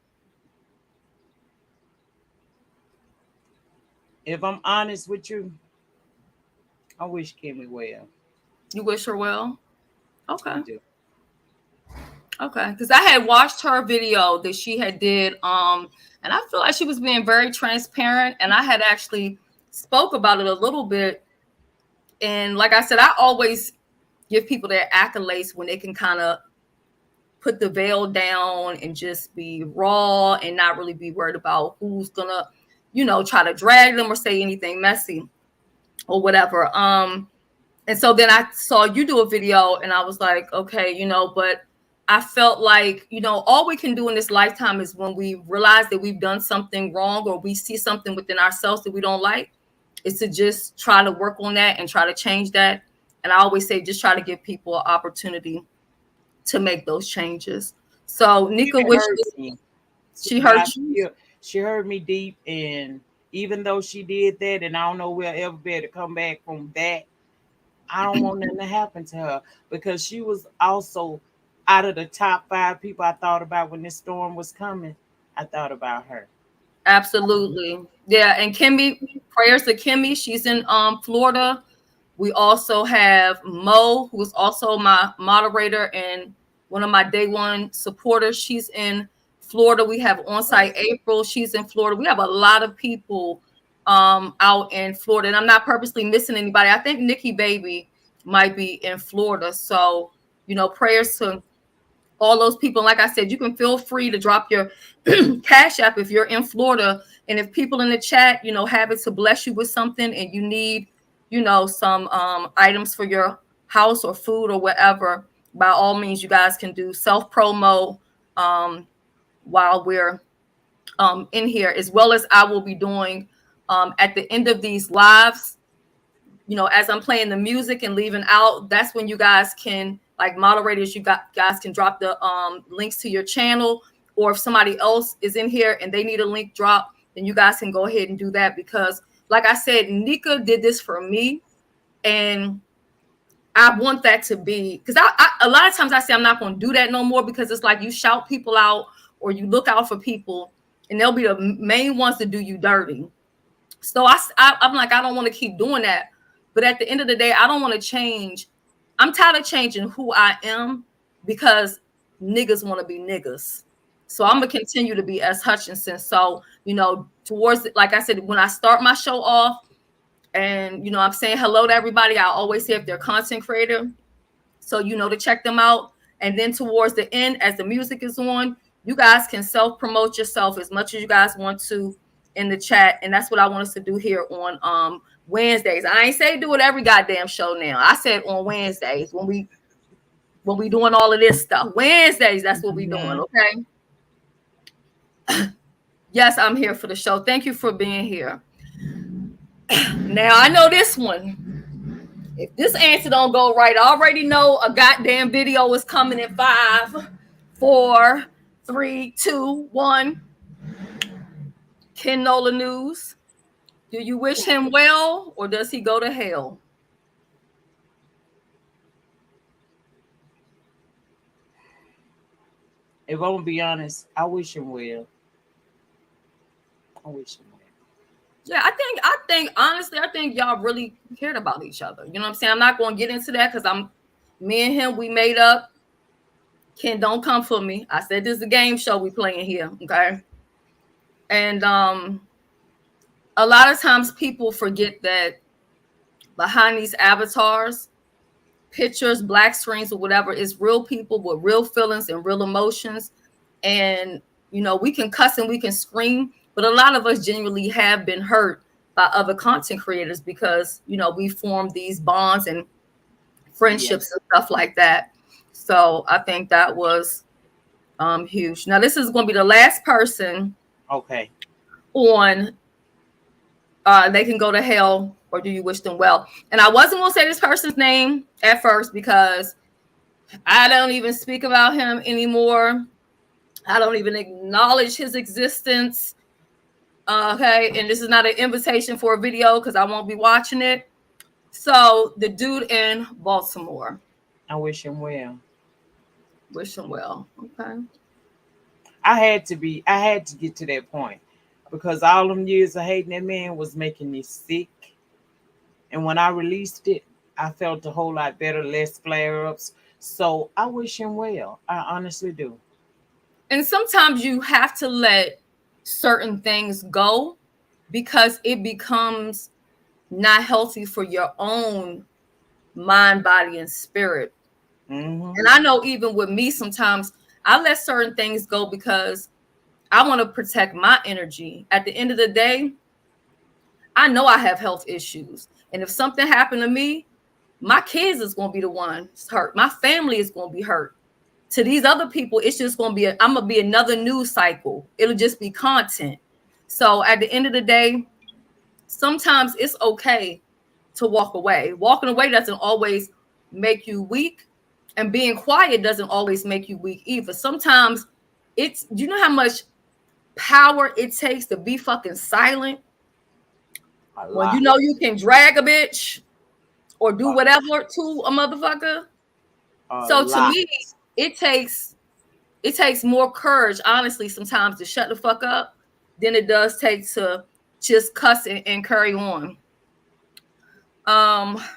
If I'm honest with you, I wish Kimmy well. You wish her well? Okay. I do. Okay, because I had watched her video that she had did, and I feel like she was being very transparent, and I had actually spoke about it a little bit. And like I said, I always give people their accolades when they can kind of put the veil down and just be raw and not really be worried about who's gonna, try to drag them or say anything messy or whatever. And so then I saw you do a video and I was like, okay, but I felt like, all we can do in this lifetime is when we realize that we've done something wrong or we see something within ourselves that we don't like, is to just try to work on that and try to change that. And I always say, just try to give people an opportunity to make those changes. So Nika It hurt wishes me, she but hurt you. she hurt me deep. And even though she did that, and I don't know we'll ever be able to come back from that, I don't want nothing to happen to her because she was also out of the top 5 people I thought about when this storm was coming. I thought about her. Absolutely. Yeah. And Kimmy, prayers to Kimmy. She's in Florida. We also have Mo, who is also my moderator and one of my day one supporters. She's in Florida. We have on-site April. She's in Florida. We have a lot of people out in Florida. And I'm not purposely missing anybody. I think Nikki Baby might be in Florida. So, prayers to all those people. Like I said, you can feel free to drop your Cash App if you're in Florida. And if people in the chat, have it to bless you with something and you need, some items for your house or food or whatever, by all means, you guys can do self promo while we're in here, as well as I will be doing at the end of these lives. As I'm playing the music and leaving out, that's when you guys can, like moderators, guys can drop the links to your channel, or if somebody else is in here and they need a link drop, then you guys can go ahead and do that. Because like I said, Nika did this for me, and I want that to be, because I a lot of times I say I'm not going to do that no more, because it's like you shout people out or you look out for people and they'll be the main ones to do you dirty. So I'm like, I don't want to keep doing that. But at the end of the day, I don't want to change. I'm tired of changing who I am because niggas want to be niggas. So I'm going to continue to be S. Hutchinson. So, towards, like I said, when I start my show off and, I'm saying hello to everybody, I always say if they're a content creator, so to check them out. And then towards the end, as the music is on, you guys can self-promote yourself as much as you guys want to in the chat. And that's what I want us to do here on Wednesdays. I ain't say do it every goddamn show now. I said on Wednesdays when we doing all of this stuff. Wednesdays, that's what we doing, okay? Yes, I'm here for the show. Thank you for being here. Now I know this one. If this answer don't go right, I already know a goddamn video is coming in 5, 4, 3, 2, 1. Ken Nola News. Do you wish him well, or does he go to hell? If I'm gonna be honest, I wish him well. I wish him well. Yeah, I think honestly, I think y'all really cared about each other. You know what I'm saying? I'm not going to get into that because me and him, we made up. Ken, don't come for me. I said this is a game show we playing here, okay? And a lot of times people forget that behind these avatars, pictures, black screens, or whatever, is real people with real feelings and real emotions. And we can cuss and we can scream, but a lot of us genuinely have been hurt by other content creators because we formed these bonds and friendships and stuff like that. So I think that was huge. Now this is going to be the last person Okay. on they can go to hell or do you wish them well. And I wasn't going to say this person's name at first because I don't even speak about him anymore. I don't even acknowledge his existence. Okay, and this is not an invitation for a video because I won't be watching it. So the dude in Baltimore. I wish him well. Wish him well. Okay. I had to get to that point because all them years of hating that man was making me sick. And when I released it, I felt a whole lot better, less flare-ups. So I wish him well. I honestly do. And sometimes you have to let certain things go because it becomes not healthy for your own mind, body, and spirit. Mm-hmm. And I know even with me, sometimes I let certain things go because I want to protect my energy. At the end of the day, I know I have health issues. And if something happened to me, my kids is going to be the ones hurt. My family is going to be hurt. To these other people, it's just going to be, I'm going to be another news cycle. It'll just be content. So at the end of the day, sometimes it's okay to walk away. Walking away doesn't always make you weak. And being quiet doesn't always make you weak either. Sometimes it's, you know how much power it takes to be fucking silent? When you know you can drag a bitch or do whatever to a motherfucker. So to me, it takes more courage, honestly, sometimes to shut the fuck up than it does take to just cuss and carry on.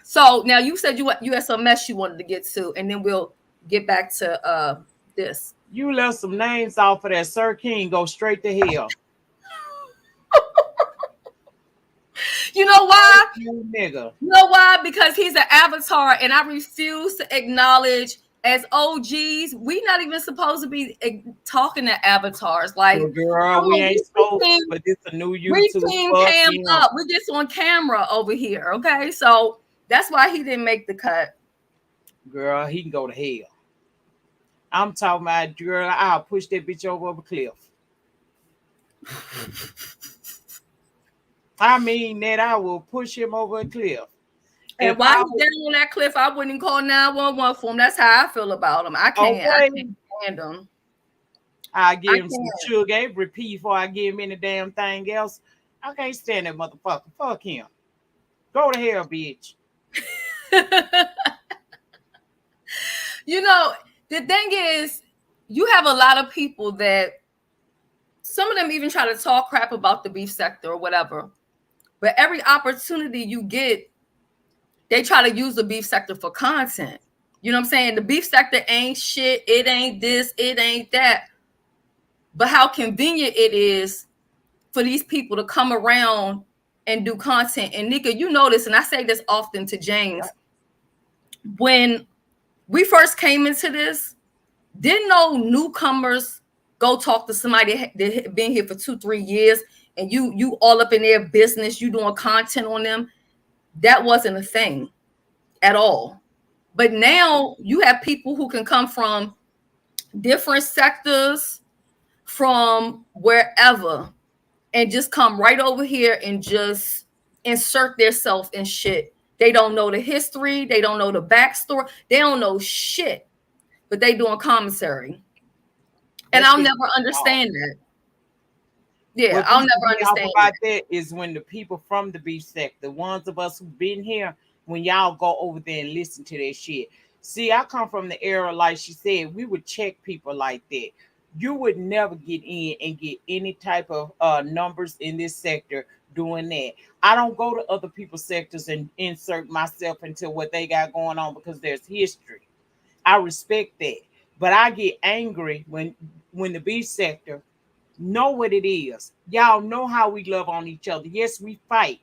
So now you said you had some mess you wanted to get to, and then we'll get back to this. You left some names off of that. Sir King go straight to hell. You know why? You nigga. You know why? Because he's an avatar, and I refuse to acknowledge as OGs. We not even supposed to be talking to avatars. Like, girl, we ain't supposed to, but this a new YouTube. We team cam up. We just on camera over here. Okay, so that's why he didn't make the cut. Girl, he can go to hell. I'm talking about, girl, I'll push that bitch over a cliff. I mean that I will push him over a cliff. And while he's down on that cliff, I wouldn't call 911 for him. That's how I feel about him. I can't stand him. I give him some sugar every pee before I give him any damn thing else. I can't stand that motherfucker. Fuck him. Go to hell, bitch. You know, the thing is, you have a lot of people that some of them even try to talk crap about the beef sector or whatever. But every opportunity you get, they try to use the beef sector for content. You know what I'm saying? The beef sector ain't shit. It ain't this. It ain't that. But how convenient it is for these people to come around and do content. And Nika, you know this, and I say this often to James. When we first came into this, didn't no newcomers go talk to somebody that had been here for 2-3 years, and you all up in their business, you doing content on them? That wasn't a thing at all. But now you have people who can come from different sectors, from wherever, and just come right over here and just insert themselves in shit. They don't know the history. They don't know the backstory. They don't know shit, but they doing commentary. And I'll never understand that. Yeah, I'll never understand about that is when the people from the beef sector, the ones of us who've been here, when y'all go over there and listen to that shit. See, I come from the era, like she said, we would check people like that. You would never get in and get any type of numbers in this sector doing that. I don't go to other people's sectors and insert myself into what they got going on because there's history. I respect that. But I get angry when the beef sector know what it is. Y'all know how we love on each other. Yes, we fight.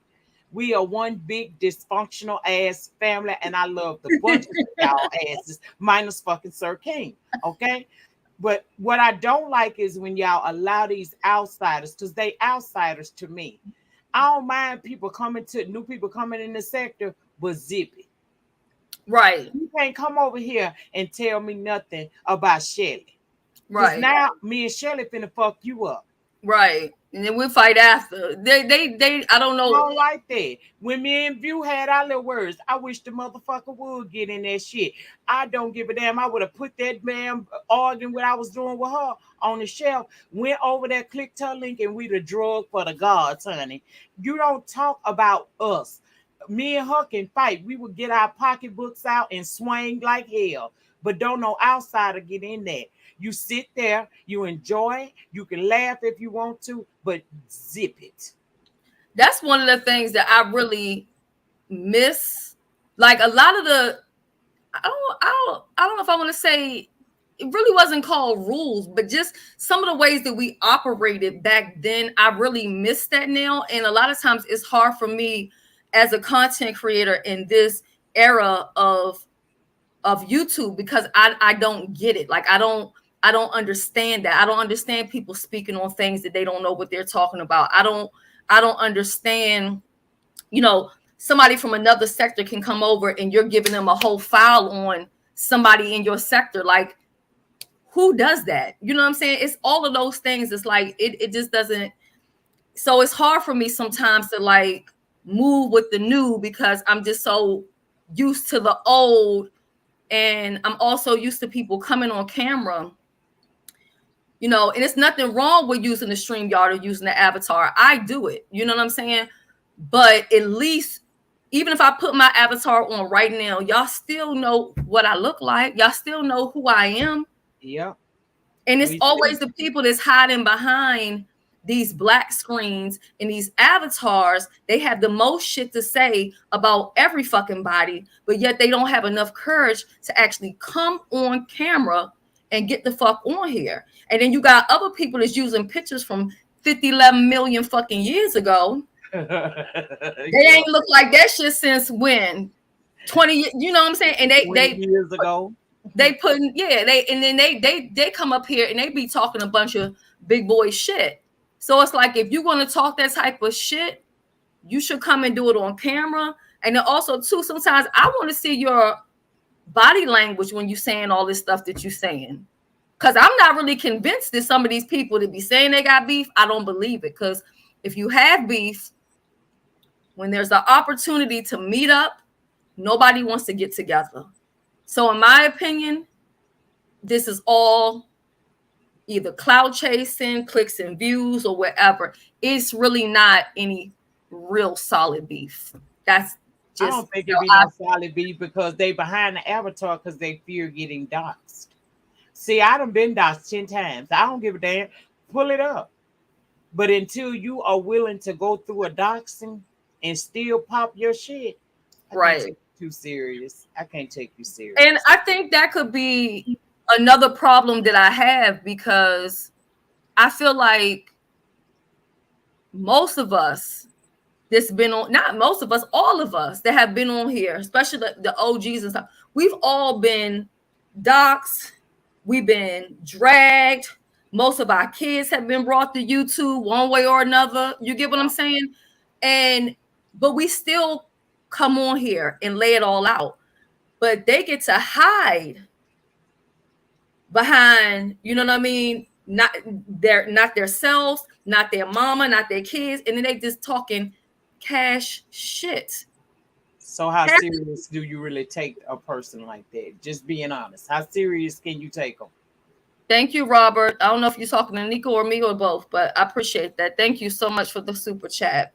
We are one big dysfunctional ass family, and I love the bunch of y'all asses, minus fucking Sir King. Okay? But what I don't like is when y'all allow these outsiders, because they outsiders to me. I don't mind new people coming in the sector, but zip it. Right. You can't come over here and tell me nothing about Shelly. Right. Now me and Shelly finna fuck you up. Right. And then we'll fight after. They I don't know. I don't like that. When me and View had our little words, I wish the motherfucker would get in that shit. I don't give a damn. I would have put that damn arguing what I was doing with her on the shelf, went over there, clicked her link, and we'd have drug for the gods, honey. You don't talk about us. Me and her can fight. We would get our pocketbooks out and swing like hell. But don't no outsider get in there. You sit there, you enjoy, you can laugh if you want to, but zip it. That's one of the things that I really miss. Like a lot of the, I don't know if I want to say it really wasn't called rules, but just some of the ways that we operated back then, I really miss that now. And a lot of times it's hard for me as a content creator in this era of YouTube because I don't get it. Like I don't understand that. I don't understand people speaking on things that they don't know what they're talking about. I don't understand, you know, somebody from another sector can come over and you're giving them a whole file on somebody in your sector. Like, who does that? You know what I'm saying? It's all of those things. It's like, it just doesn't. So it's hard for me sometimes to like move with the new because I'm just so used to the old And I'm also used to people coming on camera, you know, and it's nothing wrong with using the StreamYard or using the avatar. I do it, you know what I'm saying? But at least, even if I put my avatar on right now, y'all still know what I look like. Y'all still know who I am. Yeah. And it's always the people that's hiding behind these black screens and these avatars. They have the most shit to say about every fucking body, but yet they don't have enough courage to actually come on camera and get the fuck on here. And then you got other people that's using pictures from 11 million fucking years ago. They ain't look like that shit since when? 20, you know what I'm saying? And they years ago. They putting, yeah, they come up here and they be talking a bunch of big boy shit. So it's like, if you're going to talk that type of shit, you should come and do it on camera. And then also too, sometimes I want to see your body language when you're saying all this stuff that you're saying. Because I'm not really convinced that some of these people that be saying they got beef, I don't believe it. Because if you have beef, when there's an opportunity to meet up, nobody wants to get together. So in my opinion, this is all either cloud chasing, clicks and views, or whatever. It's really not any real solid beef. That's just, I don't think it'd be no solid beef because they behind the avatar because they fear getting doxxed. See, I done been doxxed 10 times. I don't give a damn. Pull it up. But until you are willing to go through a doxing and still pop your shit, right? Too serious. I can't take you serious. And I think that could be another problem that I have, because I feel like most of us that's been on, not most of us, all of us that have been on here, especially the OGs and stuff, we've all been doxxed, we've been dragged. Most of our kids have been brought to YouTube one way or another. You get what I'm saying? But we still come on here and lay it all out. But they get to hide behind, you know what I mean? Not their selves, not their mama, not their kids, and then they just talking cash shit. So how serious do you really take a person like that? Just being honest. How serious can you take them? Thank you, Robert. I don't know if you're talking to Nika or me or both, but I appreciate that. Thank you so much for the super chat.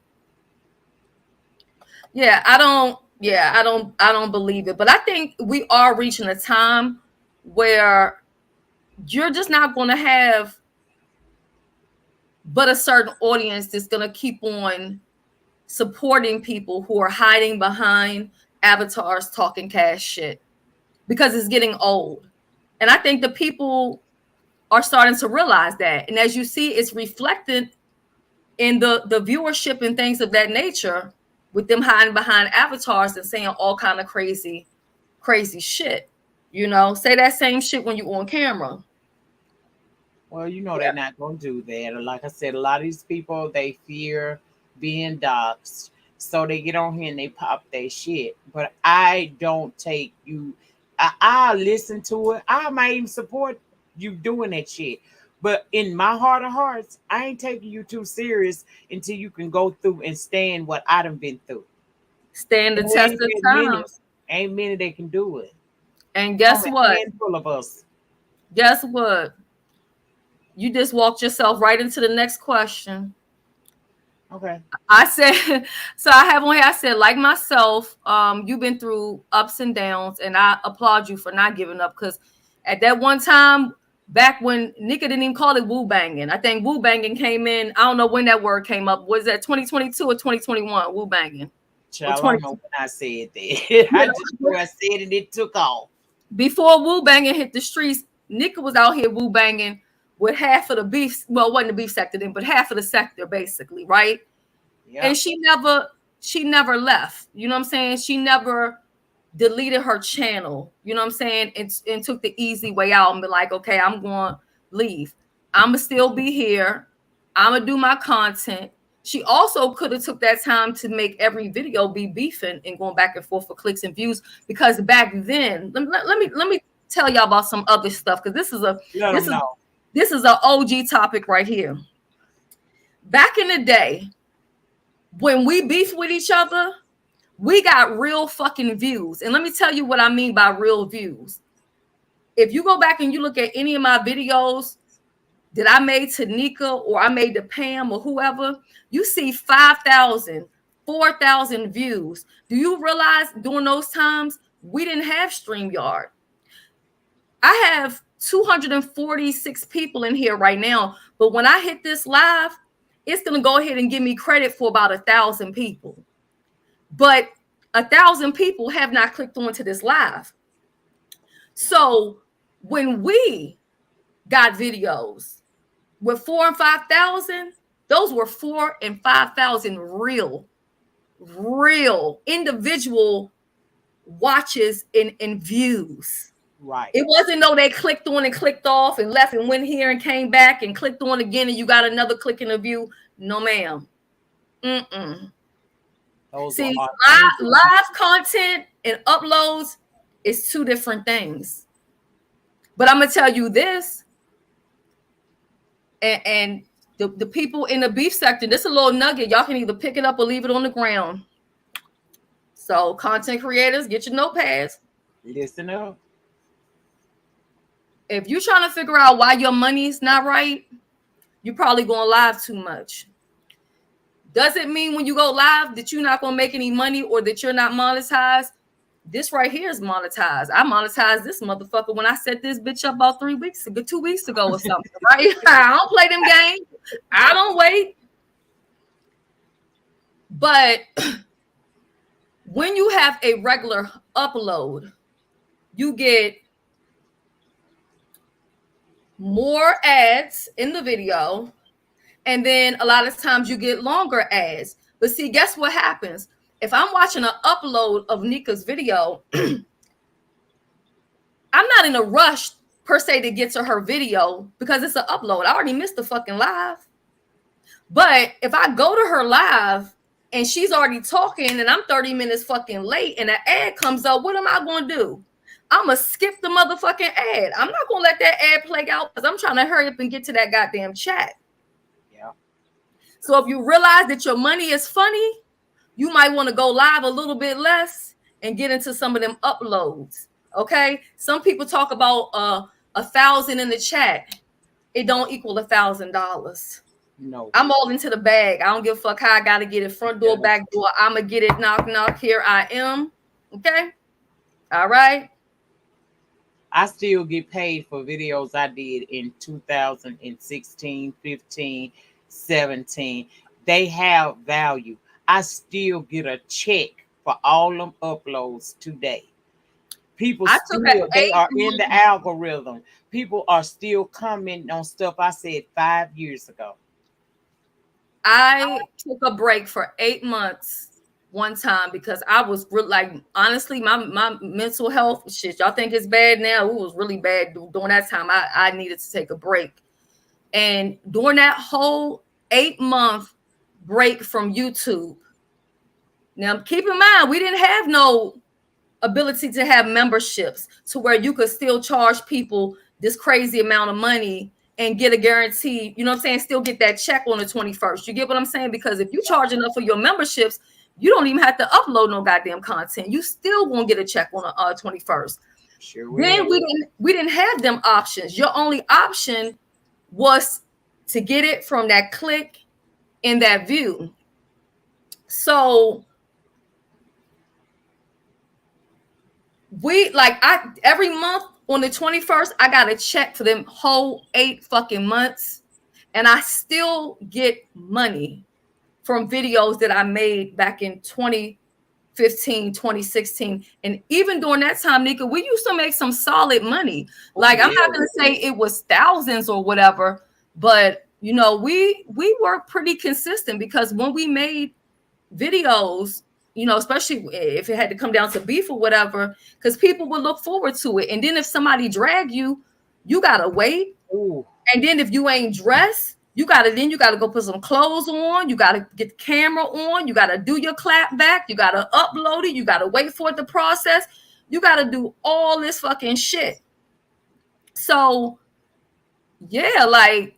Yeah, I don't believe it. But I think we are reaching a time where you're just not going to have but a certain audience that's going to keep on supporting people who are hiding behind avatars talking cash shit, because it's getting old. And I think the people are starting to realize that. And as you see, it's reflected in the viewership and things of that nature, with them hiding behind avatars and saying all kind of crazy shit. You know, say that same shit when you're on camera. Well, you know, they're not going to do that. Like I said, a lot of these people, they fear being doxxed. So they get on here and they pop their shit. But I don't take you. I listen to it. I might even support you doing that shit. But in my heart of hearts, I ain't taking you too serious until you can go through and stand what I done been through. Stand the test of time. Ain't many that can do it. And guess what? Handful of us. Guess what? You just walked yourself right into the next question. Okay. I said, so I have one here. I said, like myself, you've been through ups and downs, and I applaud you for not giving up, because at that one time, back when Nika didn't even call it woo banging. I think woo banging came in. I don't know when that word came up. Was that 2022 or 2021? Woo banging. Child, I don't know when I said that. I just knew I said it, it took off. Before woo banging hit the streets, Nika was out here woo banging with half of the beef. Well, it wasn't the beef sector then, but half of the sector, basically, right? Yep. And she never left. You know what I'm saying? She never deleted her channel, you know what I'm saying, and took the easy way out and be like, okay, I'm going to leave. I'm going to still be here. I'm going to do my content. She also could have took that time to make every video be beefing and going back and forth for clicks and views, because back then, let me tell y'all about some other stuff, because this is an OG topic right here. Back in the day, when we beefed with each other, We got real fucking views. And let me tell you what I mean by real views. If you go back and you look at any of my videos that I made to Nika or I made to Pam or whoever, you see 5,000, 4,000 views. Do you realize during those times we didn't have StreamYard? I have 246 people in here right now, but when I hit this live, it's going to go ahead and give me credit for about 1,000 people. But 1,000 people have not clicked onto this live. So when we got videos with 4,000 and 5,000, those were 4,000 and 5,000 real individual watches and views. Right. It wasn't no they clicked on and clicked off and left and went here and came back and clicked on again and you got another click in the view. No, ma'am. See, live content and uploads is two different things. But I'm gonna tell you this, and the people in the beef sector, this is a little nugget. Y'all can either pick it up or leave it on the ground. So, content creators, get your notepads. Listen up. If you're trying to figure out why your money's not right, you're probably going live too much. Doesn't mean when you go live that you're not going to make any money or that you're not monetized. This right here is monetized. I monetized this motherfucker when I set this bitch up about 2 weeks ago or something, right? I don't play them games. I don't wait. But when you have a regular upload, you get more ads in the video, and then a lot of times you get longer ads. But see, guess what happens? If I'm watching an upload of Nika's video, I'm not in a rush per se to get to her video because it's an upload. I already missed the fucking live. But if I go to her live and she's already talking and I'm 30 minutes fucking late and an ad comes up, what am I going to do? I'm going to skip the motherfucking ad. I'm not going to let that ad play out because I'm trying to hurry up and get to that goddamn chat. Yeah. So if you realize that your money is funny, you might want to go live a little bit less and get into some of them uploads. Okay. Some people talk about 1,000 in the chat. It don't equal $1,000. No. I'm all into the bag. I don't give a fuck how I got to get it. Front door, back door. I'm going to get it. Knock, knock. Here I am. Okay. All right. I still get paid for videos I did in 2016, 15, 17. They have value. I still get a check for all them uploads today. People still, they are in the algorithm. People are still commenting on stuff I said 5 years ago. I took a break for 8 months one time because I was like, honestly, my mental health shit, y'all think it's bad now? It was really bad during that time. I needed to take a break. And during that whole 8-month break from YouTube, now keep in mind, we didn't have no ability to have memberships to where you could still charge people this crazy amount of money and get a guarantee, you know what I'm saying, still get that check on the 21st. You get what I'm saying? Because if you charge enough for your memberships, you don't even have to upload no goddamn content. You still won't get a check on the 21st. Sure. Then we didn't have them options. Your only option was to get it from that click in that view. So every month on the 21st, I got a check for them whole 8 fucking months. And I still get money from videos that I made back in 2015, 2016. And even during that time, Nika, we used to make some solid money. Like, I'm not going to say it was thousands or whatever, but, you know, we were pretty consistent because when we made videos, you know, especially if it had to come down to beef or whatever, because people would look forward to it. And then if somebody drag you, you got to wait. Ooh. And then if you ain't dressed, you got to go put some clothes on. You got to get the camera on. You got to do your clap back. You got to upload it. You got to wait for it to process. You got to do all this fucking shit. So, yeah, like,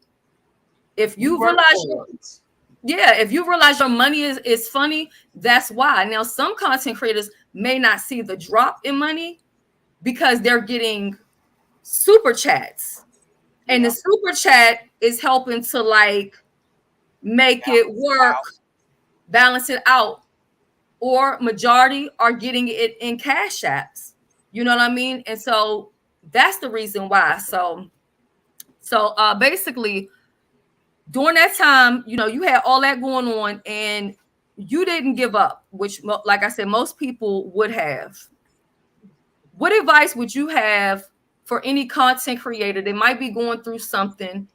if you realize Yeah, if you realize your money is funny, that's why. Now, some content creators may not see the drop in money because they're getting super chats. And the Yeah. super chat is helping to like make it Balance it work, out. balance it out. Or majority are getting it in cash apps. You know what I mean? And so that's the reason why. So basically during that time, you know, you had all that going on and you didn't give up, which like I said, most people would have. What advice would you have for any content creator that might be going through something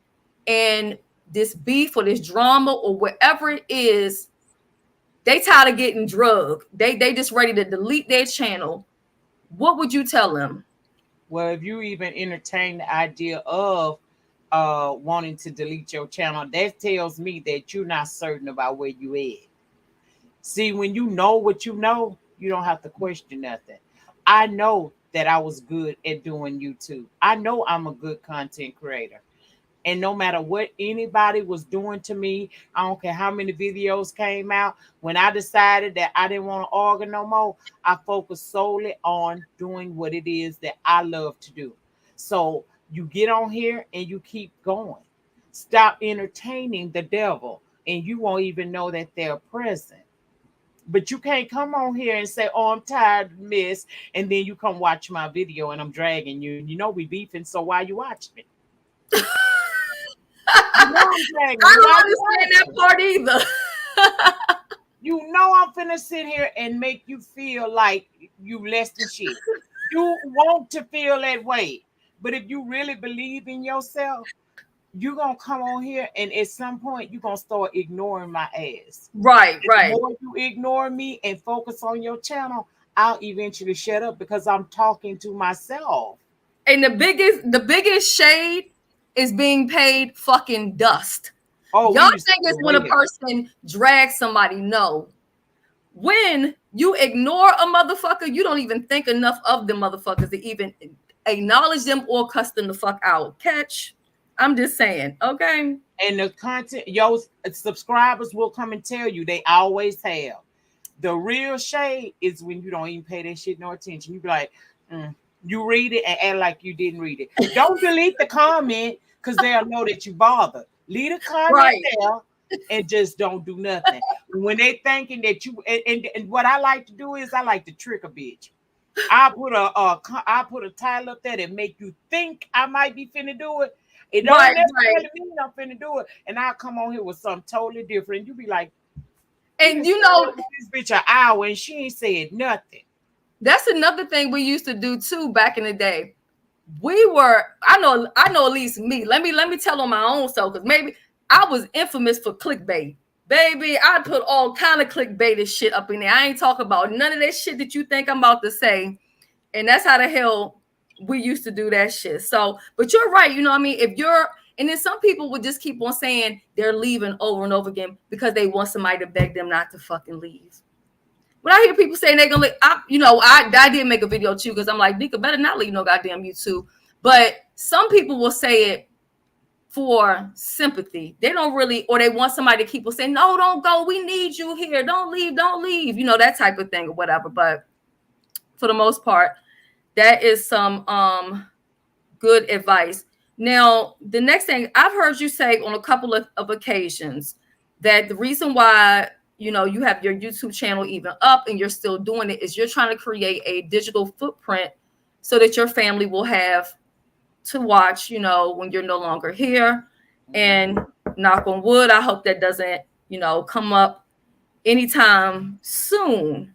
and this beef or this drama or whatever it is, they tired of getting drugged. They just ready to delete their channel. What would you tell them? Well, if you even entertain the idea of wanting to delete your channel, that tells me that you're not certain about where you at. See, when you know what you don't have to question nothing. I know that I was good at doing YouTube. I know I'm a good content creator. And no matter what anybody was doing to me, I don't care how many videos came out. When I decided that I didn't want to argue no more, I focused solely on doing what it is that I love to do. So you get on here and you keep going. Stop entertaining the devil, and you won't even know that they're present. But you can't come on here and say, "Oh, I'm tired, miss," and then you come watch my video and I'm dragging you. You know we beefing, so why you watching it? You know I'm dragging I you. Why don't you understand that watching it? part either. You know I'm finna sit here and make you feel like you less than shit. You want to feel that way. But if you really believe in yourself, you're gonna come on here and at some point you're gonna start ignoring my ass. Right, And the right. more you ignore me and focus on your channel, I'll eventually shut up because I'm talking to myself. And the biggest shade is being paid fucking dust. Oh, we Y'all used to think it's do when a well. person drags somebody. No. When you ignore a motherfucker, you don't even think enough of the motherfuckers to even acknowledge them or cuss them the fuck out. Catch? I'm just saying, okay? And the content, your subscribers will come and tell you they always have. The real shade is when you don't even pay that shit no attention. You be like, mm. You read it and act like you didn't read it. Don't delete the comment because they'll know that you bothered. Leave a comment Right. there and just don't do nothing. When they thinking that you and what I like to do is I like to trick a bitch. I put a title up there that make you think I might be finna do it. It don't Right, right. necessarily mean I'm finna do it, and I'll come on here with something totally different. You be like, we And been you sitting know, here with this bitch an hour and she ain't said nothing. that's another thing we used to do too back in the day. I know at least me. Let me tell on my own self, because maybe I was infamous for clickbait. Baby, I put all kind of clickbaited shit up in there. I ain't talking about none of that shit that you think I'm about to say. And that's how the hell we used to do that shit. So, but you're right, you know what I mean? And then some people would just keep on saying they're leaving over and over again because they want somebody to beg them not to fucking leave. When I hear people saying they're gonna leave, I did make a video too because I'm like, Nika better not leave no goddamn YouTube. But some people will say it for sympathy. They don't really, or they want somebody to keep on saying, no, don't go. We need you here. Don't leave. Don't leave. You know, that type of thing or whatever. But for the most part, that is some good advice. Now, the next thing I've heard you say on a couple of occasions that the reason why you have your YouTube channel even up and you're still doing it is you're trying to create a digital footprint so that your family will have to watch, when you're no longer here. And knock on wood, I hope that doesn't, come up anytime soon.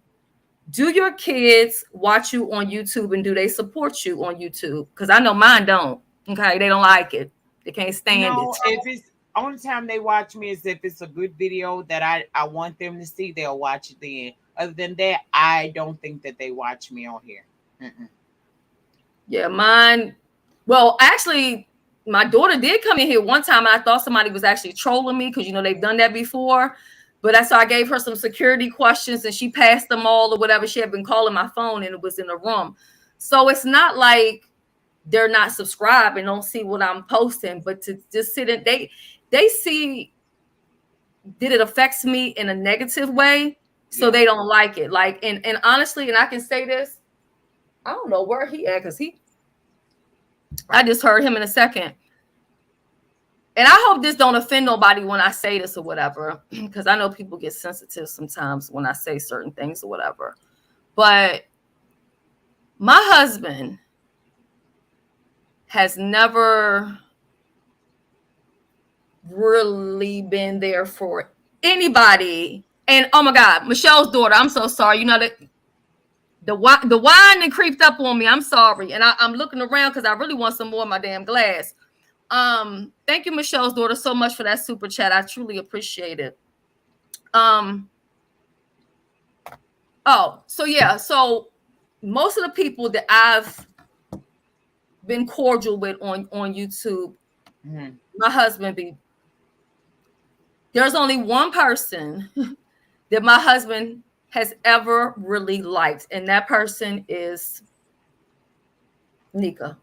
Do your kids watch you on YouTube and do they support you on YouTube? Because I know mine don't. Okay, they don't like it. They can't stand it. No, if it's only time they watch me is if it's a good video that I want them to see, they'll watch it then. Other than that, I don't think that they watch me on here. Mm-mm. Yeah, mine. Well, actually, my daughter did come in here one time. And I thought somebody was actually trolling me because they've done that before. But I gave her some security questions and she passed them all or whatever. She had been calling my phone and it was in the room. So it's not like they're not subscribed and don't see what I'm posting, but to just sit in, they see did it affect me in a negative way? So they don't like it. Like, and honestly, and I can say this, I don't know where he at, because I just heard him in a second. And I hope this don't offend nobody when I say this or whatever, because I know people get sensitive sometimes when I say certain things or whatever. But my husband has never really been there for anybody. And oh my God, Michelle's daughter, I'm so sorry. You know that the wine that creeped up on me. I'm sorry. And I'm looking around because I really want some more of my damn glass. Thank you, Michelle's daughter, so much for that super chat. I truly appreciate it. So yeah, so most of the people that I've been cordial with on YouTube, my husband there's only one person that my husband has ever really liked, and that person is Nika.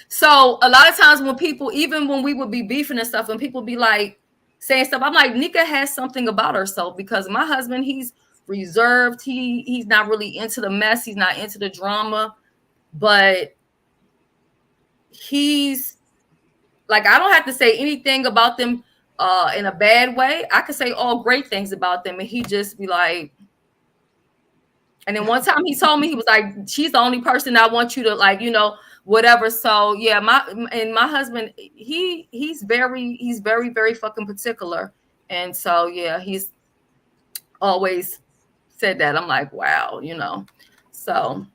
So a lot of times when people, even when we would be beefing and stuff, and people be like saying stuff, I'm like, Nika has something about herself, because my husband, he's reserved. He's not really into the mess. He's not into the drama, but he's like, I don't have to say anything about them in a bad way. I could say all great things about them, and he just be like. And then one time he told me, he was like, she's the only person I want you to, like, you know, whatever. So yeah, my husband, he's very, very fucking particular. And so yeah, he's always said that. I'm like, wow, you know. So,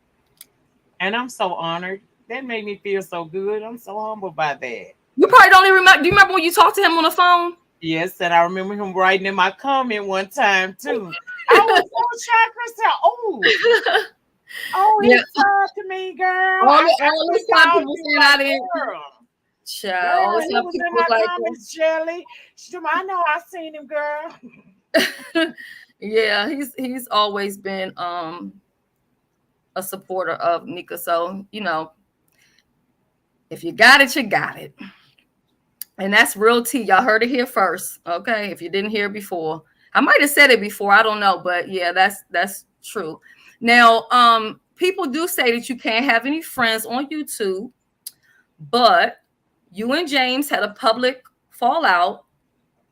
and I'm so honored. That made me feel so good. I'm so humbled by that. You probably don't even remember. Do you remember when you talked to him on the phone? Yes, and I remember him writing in my comment one time too. I was so shocked. I said, "Oh, he talked to me, girl." All the time people saying I didn't. Child, he was in my comments, Shelly. I know I seen him, girl. Yeah, he's always been a supporter of Nika. So, you know, if you got it, you got it. And that's real tea. Y'all heard it here first. Okay. If you didn't hear it before, I might have said it before. I don't know. But yeah, that's true. Now, people do say that you can't have any friends on YouTube, but you and James had a public fallout,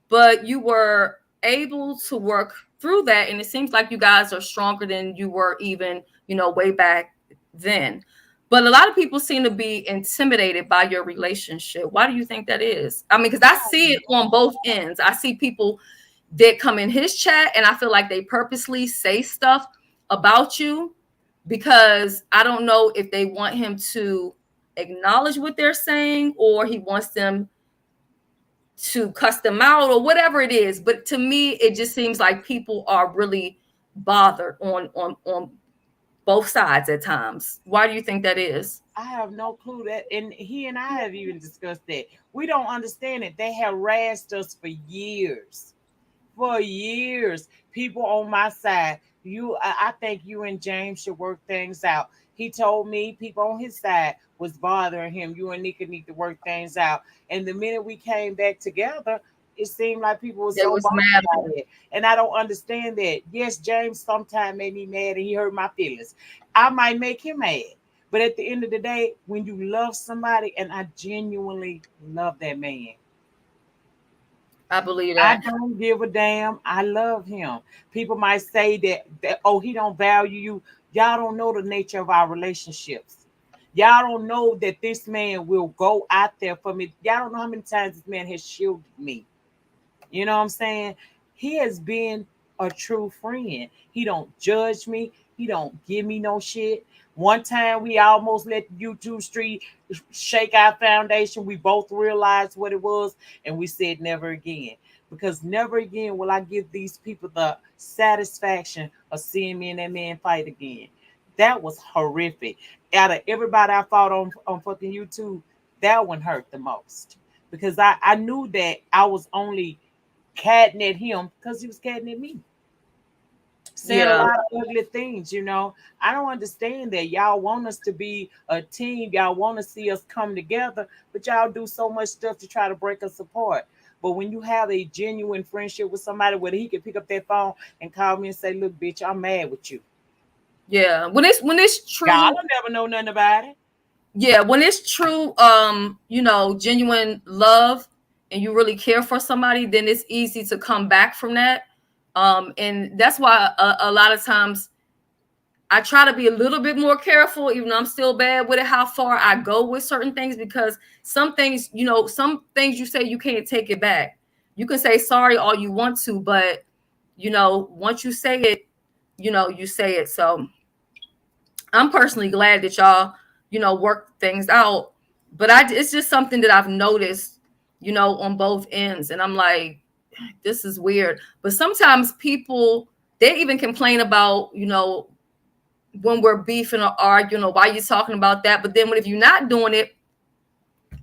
but you were able to work through that. And it seems like you guys are stronger than you were even, you know, way back then. But a lot of people seem to be intimidated by your relationship. Why do you think that is? I mean, because I see it on both ends. I see people that come in his chat, and I feel like they purposely say stuff about you, because I don't know if they want him to acknowledge what they're saying, or he wants them to cuss them out, or whatever it is. But to me, it just seems like people are really bothered on both sides at times. Why do you think that is? I have no clue. That, and he and I have even discussed that. We don't understand it. They have harassed us for years. For years. People on my side. I think you and James should work things out. He told me people on his side was bothering him. You and Nika need to work things out. And the minute we came back together, it seemed like people were so mad about it. And I don't understand that. Yes, James sometimes made me mad and he hurt my feelings. I might make him mad. But at the end of the day, when you love somebody, and I genuinely love that man, I believe that. I don't give a damn. I love him. People might say that oh, he don't value you. Y'all don't know the nature of our relationships. Y'all don't know that this man will go out there for me. Y'all don't know how many times this man has shielded me. You know what I'm saying? He has been a true friend. He don't judge me. He don't give me no shit. One time we almost let YouTube Street shake our foundation. We both realized what it was, and we said never again. Because never again will I give these people the satisfaction of seeing me and that man fight again. That was horrific. Out of everybody I fought on fucking YouTube, that one hurt the most. Because I knew that I was only catting at him because he was catting at me. Saying a lot of ugly things, you know. I don't understand that. Y'all want us to be a team. Y'all want to see us come together, but y'all do so much stuff to try to break us apart. But when you have a genuine friendship with somebody where he can pick up that phone and call me and say, look, bitch, I'm mad with you. Yeah. When it's true. Y'all don't never know nothing about it. Yeah, when it's true, genuine love and you really care for somebody, then it's easy to come back from that. And that's why a lot of times I try to be a little bit more careful, even though I'm still bad with it, how far I go with certain things, because some things you say you can't take it back. You can say sorry all you want to, but once you say it, you say it. So I'm personally glad that y'all, work things out. But it's just something that I've noticed, on both ends. And I'm like, this is weird. But sometimes people, they even complain about, when we're beefing or arguing, or why you talking about that. But then if you're not doing it,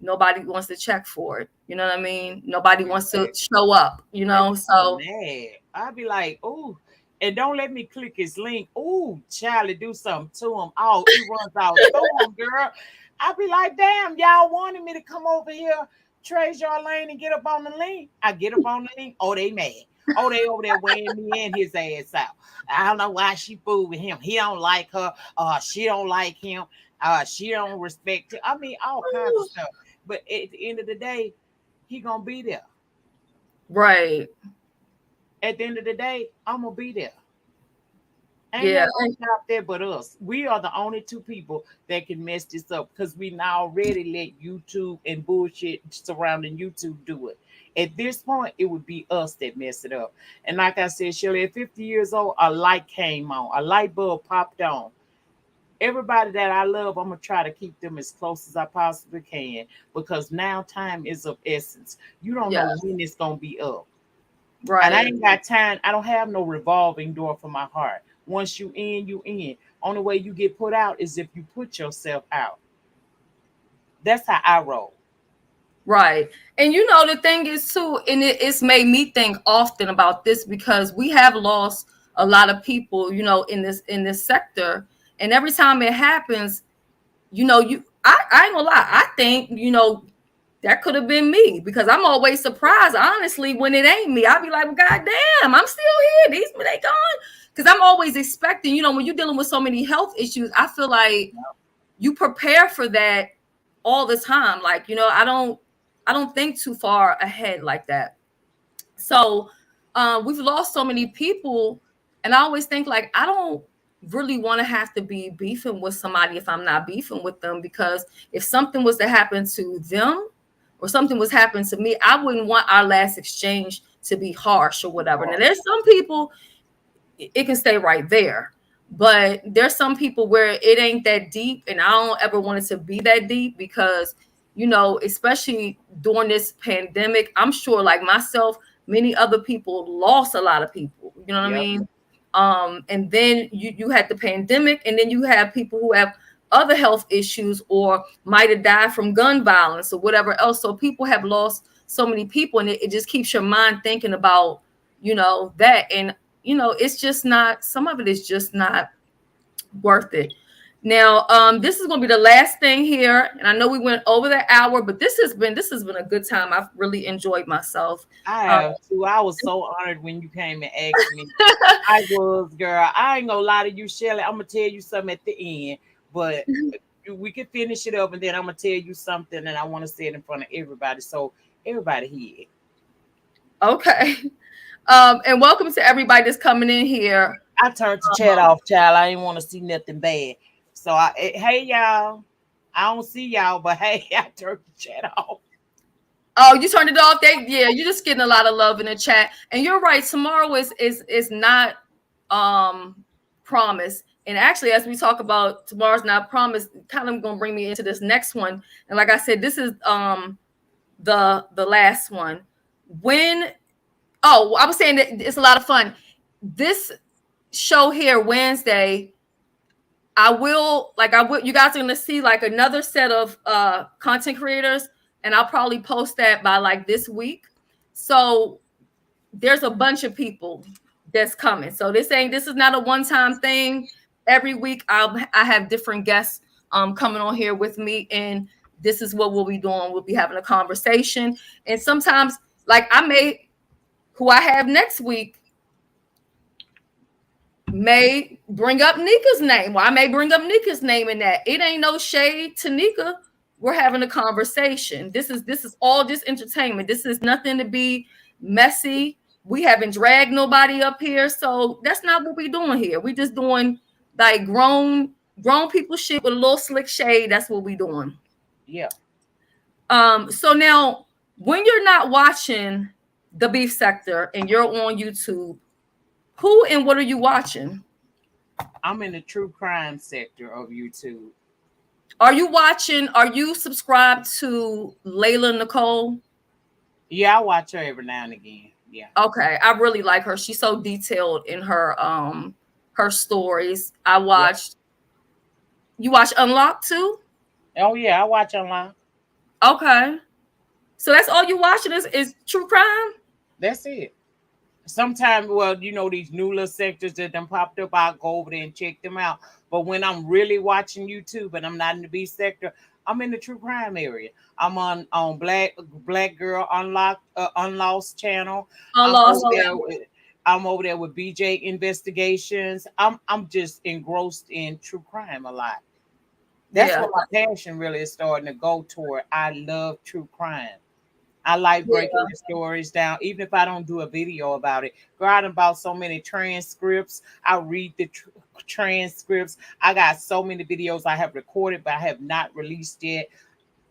nobody wants to check for it. You know what I mean? Nobody wants to show up, so mad. I'd be like, oh, and don't let me click his link. Oh, Charlie, do something to him. Oh, he runs out through him, girl. I'd be like, damn, y'all wanted me to come over here, trade your lane and get up on the link. I get up on the link. Oh, they mad. Oh, they over there weighing me and his ass out. I don't know why she fooled with him. He don't like her. She don't like him. She don't respect him. I mean, all kinds of stuff. But at the end of the day, he gonna be there. Right. At the end of the day, I'm gonna be there. Ain't Yeah. nobody out there but us. We are the only two people that can mess this up because we now already let YouTube and bullshit surrounding YouTube do it. At this point, it would be us that mess it up. And like I said, Shirley, at 50 years old, a light came on, a light bulb popped on. Everybody that I love, I'm gonna try to keep them as close as I possibly can because now time is of essence. You don't know when it's gonna be up. Right. And I ain't got time. I don't have no revolving door for my heart. Once you in, you in. Only way you get put out is if you put yourself out. That's how I roll. Right. And the thing is too, and it's made me think often about this because we have lost a lot of people, in this sector. And every time it happens, I ain't gonna lie, I think, that could have been me because I'm always surprised, honestly, when it ain't me. I'll be like, well, goddamn, I'm still here. They gone. Because I'm always expecting, when you're dealing with so many health issues, I feel like you prepare for that all the time. Like, I don't think too far ahead like that. So we've lost so many people. And I always think like, I don't really want to have to be beefing with somebody if I'm not beefing with them, because if something was to happen to them or something was happening to me, I wouldn't want our last exchange to be harsh or whatever. Now there's some people, it can stay right there, but there's some people where it ain't that deep, and I don't ever want it to be that deep because, especially during this pandemic, I'm sure like myself, many other people lost a lot of people, you know what I mean? And then you had the pandemic, and then you have people who have other health issues or might have died from gun violence or whatever else. So people have lost so many people, and it just keeps your mind thinking about, that. And, it's just not, some of it is just not worth it. Now, this is going to be the last thing here. And I know we went over the hour, but this has been a good time. I've really enjoyed myself. I have too. I was so honored when you came and asked me. I was, girl. I ain't gonna lie to you, Shelley. I'm gonna tell you something at the end, but we can finish it up, and then I'm gonna tell you something, and I want to say it in front of everybody, so everybody hear. Okay. And welcome to everybody that's coming in here. I turned the chat off, child. I didn't want to see nothing bad. So hey y'all. I don't see y'all, but hey, I turned the chat off. Oh, you turned it off? You're just getting a lot of love in the chat. And you're right, tomorrow is not promised. And actually, as we talk about tomorrow's not promised, kind of gonna bring me into this next one. And like I said, this is the last one. I was saying that it's a lot of fun. This show here Wednesday, you guys are gonna see like another set of content creators, and I'll probably post that by like this week. So there's a bunch of people that's coming. So this is not a one-time thing. Every week I have different guests coming on here with me, and this is what we'll be doing. We'll be having a conversation, and sometimes Like who I have next week may bring up Nika's name. Or I may bring up Nika's name in that. It ain't no shade to Nika. We're having a conversation. This is all just entertainment. This is nothing to be messy. We haven't dragged nobody up here. So that's not what we're doing here. We just doing like grown people shit with a little slick shade. That's what we doing. Yeah. So now when you're not watching the beef sector and you're on YouTube, who and what are you watching? I'm in the true crime sector of YouTube. Are you subscribed to Layla Nicole? Yeah, I watch her every now and again. Yeah. Okay. I really like her. She's so detailed in her stories. I watched You watch Unlocked too? Oh yeah, I watch online. Okay. So that's all you watching is true crime? That's it. Sometimes, well, you know, these new little sectors that them popped up, I'll go over there and check them out. But when I'm really watching YouTube and I'm not in the B sector, I'm in the true crime area. I'm on Black Girl Unlost channel. Unlost. I'm over there with BJ Investigations. I'm just engrossed in true crime a lot. That's what my passion really is starting to go toward. I love true crime. I like breaking the stories down, even if I don't do a video about it. Go out and about so many transcripts. I read the transcripts. I got so many videos I have recorded, but I have not released yet.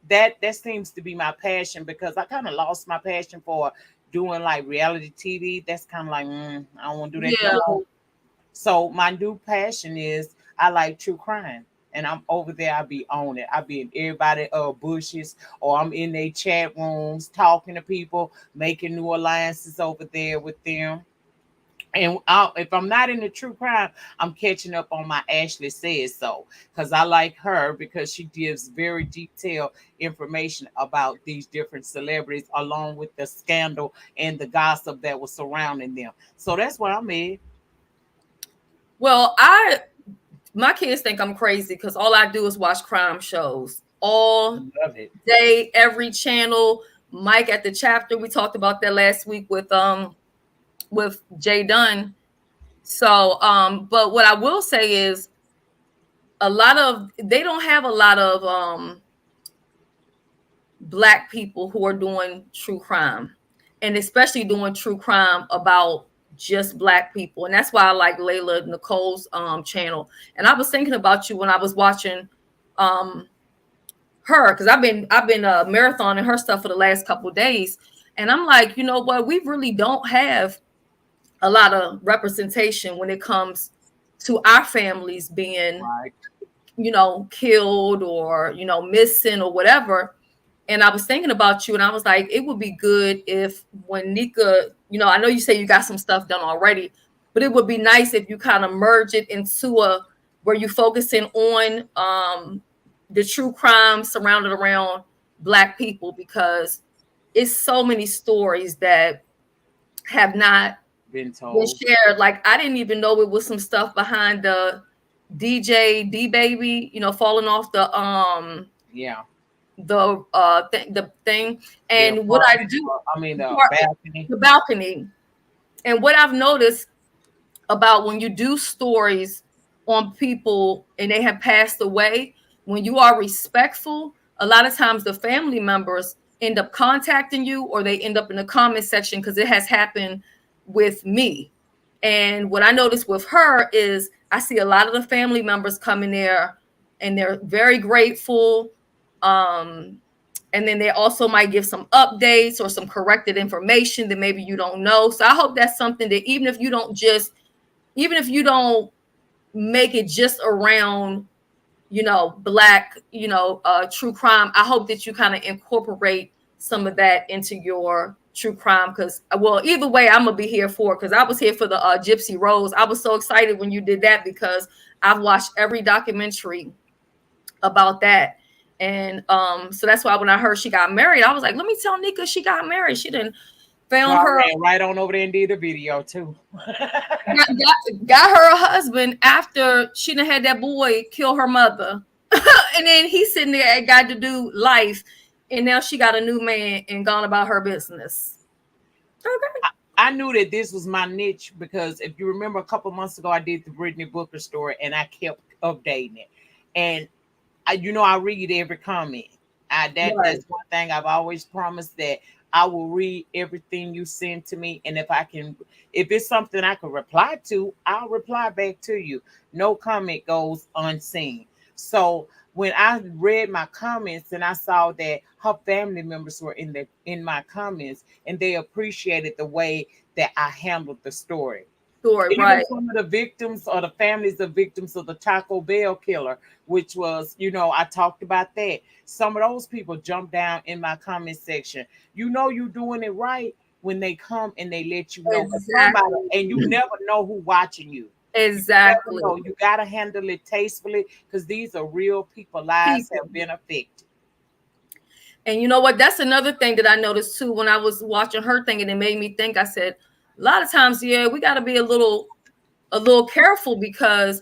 That seems to be my passion, because I kind of lost my passion for doing like reality TV. That's kind of like, I don't want to do that. Yeah. So my new passion is I like true crime. And I'm over there, I be on it. I be in everybody bushes, or I'm in their chat rooms talking to people, making new alliances over there with them. And if I'm not in the true crime, I'm catching up on my Ashley Says So, because I like her because she gives very detailed information about these different celebrities, along with the scandal and the gossip that was surrounding them. So that's what I'm in. Well, my kids think I'm crazy because all I do is watch crime shows all day, every channel. Mike at the chapter, we talked about that last week with Jay Dunn. So, but what I will say is they don't have a lot of Black people who are doing true crime, and especially doing true crime about just Black people. And that's why I like Layla Nicole's channel. And I was thinking about you when I was watching her, because I've been marathoning her stuff for the last couple of days. And I'm like, you know what, we really don't have a lot of representation when it comes to our families being killed or missing or whatever. And I was thinking about you, and I was like, it would be good if when Nika, I know you say you got some stuff done already, but it would be nice if you kind of merge it into where you focusing on the true crime surrounded around Black people, because it's so many stories that have not been shared. Like, I didn't even know it was some stuff behind the DJ D Baby, falling off the thing, and what I do, the balcony. And what I've noticed about when you do stories on people and they have passed away, when you are respectful, a lot of times the family members end up contacting you, or they end up in the comment section, because it has happened with me. And what I noticed with her is I see a lot of the family members come in there and they're very grateful. And then they also might give some updates or some corrected information that maybe you don't know. So I hope that's something that even if you don't make it just around, Black, true crime, I hope that you kind of incorporate some of that into your true crime. Because, well, either way, I'm gonna be here for it, because I was here for the Gypsy Rose. I was so excited when you did that, because I've watched every documentary about that. And so that's why when I heard she got married, I was like, let me tell Nika she got married. She didn't found her right on over there and did a video too. got her a husband after she done had that boy kill her mother. And then he's sitting there and got to do life. And now she got a new man and gone about her business. Okay. I knew that this was my niche because if you remember a couple months ago, I did the Brittany Booker story and I kept updating it. And I read every comment. Right. That's one thing I've always promised that I will read everything you send to me. And if it's something I can reply to, I'll reply back to you. No comment goes unseen. So when I read my comments and I saw that her family members were in my comments and they appreciated the way that I handled the story. Story, Even right. some of the victims or the families of victims of the Taco Bell killer, which was, I talked about that. Some of those people jump down in my comment section. You're doing it right when they come and they let you know. 'Cause somebody, Exactly. and you never know who watching you. You never Exactly. know. You gotta handle it tastefully because these are real people. Lives People. have been affected. And you know what? That's another thing that I noticed too when I was watching her thing, and it made me think. I said, a lot of times, yeah, we got to be a little careful because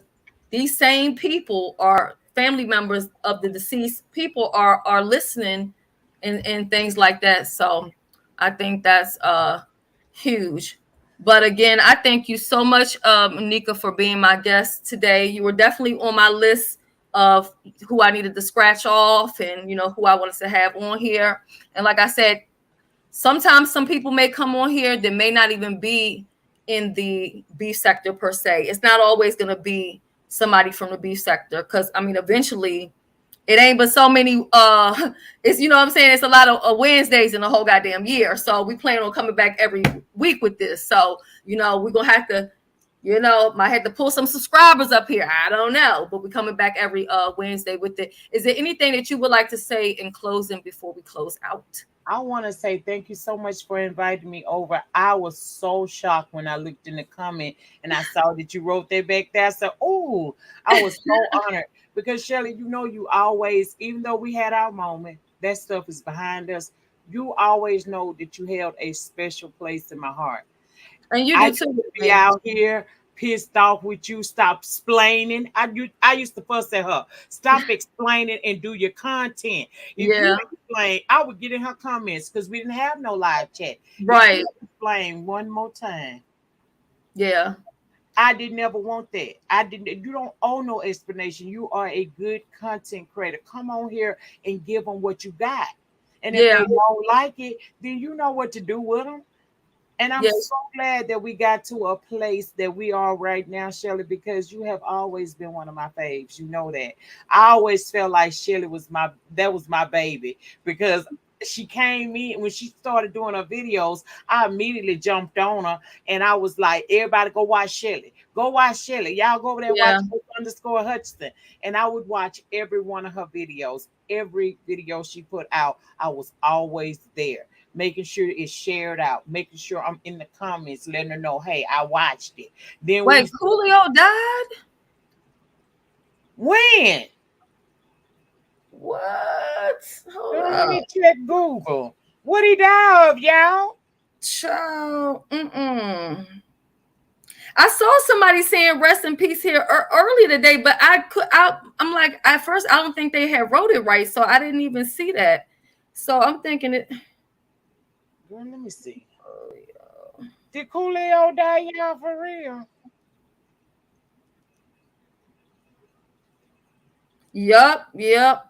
these same people are family members of the deceased. People are listening and things like that. So I think that's huge. But again, I thank you so much, Nika, for being my guest today. You were definitely on my list of who I needed to scratch off and who I wanted to have on here. And like I said, sometimes some people may come on here that may not even be in the beef sector per se. It's not always going to be somebody from the beef sector because I mean, eventually it ain't but so many it's what I'm saying, it's a lot of Wednesdays in the whole goddamn year, so we plan on coming back every week with this. So we're gonna have to might have to pull some subscribers up here, I don't know, but we're coming back every Wednesday with it. Is there anything that you would like to say in closing before we close out? I want to say thank you so much for inviting me over. I was so shocked when I looked in the comment and I saw that you wrote that back there. I said, "Oh, I was so honored." Because Shelley, you always, even though we had our moment, that stuff is behind us. You always know that you held a special place in my heart. And you I do used too, to be man. out here pissed off with you. Stop explaining. I used to fuss at her. Stop explaining and do your content. If you Yeah, explain, I would get in her comments because we didn't have no live chat. If right. you explain one more time, Yeah, I didn't ever want that. I didn't. You don't owe no explanation. You are a good content creator. Come on here and give them what you got. And if yeah, they don't like it, then you know what to do with them. And I'm yeah. so glad that we got to a place that we are right now, Shelley, because you have always been one of my faves. You know that. I always felt like Shelley was my baby because she came in when she started doing her videos. I immediately jumped on her and I was like, everybody go watch Shelley. Go watch Shelley. Y'all go over there Yeah. watch underscore Hutchinson. And I would watch every one of her videos. Every video she put out, I was always there making sure it's shared out, making sure I'm in the comments, letting her know, hey, I watched it. Then Wait, Coolio died? when? What? Hold Girl, let up. me check Google. What he die of, y'all? Child. I saw somebody saying rest in peace here early today, but I'm like, at first I don't think they had wrote it right, so I didn't even see that. So I'm thinking it. Girl, let me see. Did Coolio die, y'all, for real? Yep.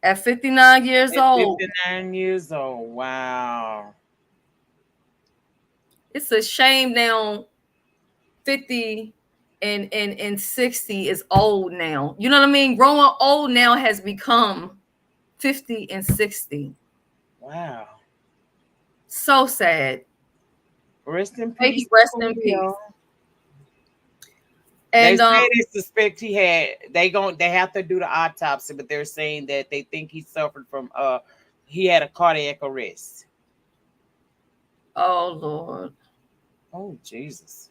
At 59 years At old. 59 years old. Wow. It's a shame now 50 and 60 is old now. You know what I mean? Growing old now has become 50 and 60. Wow. So sad. Rest in May he peace, rest in peace. Coolio. They And say they suspect they have to do the autopsy, but they're saying that they think he suffered from he had a cardiac arrest. oh Lord. Oh Jesus.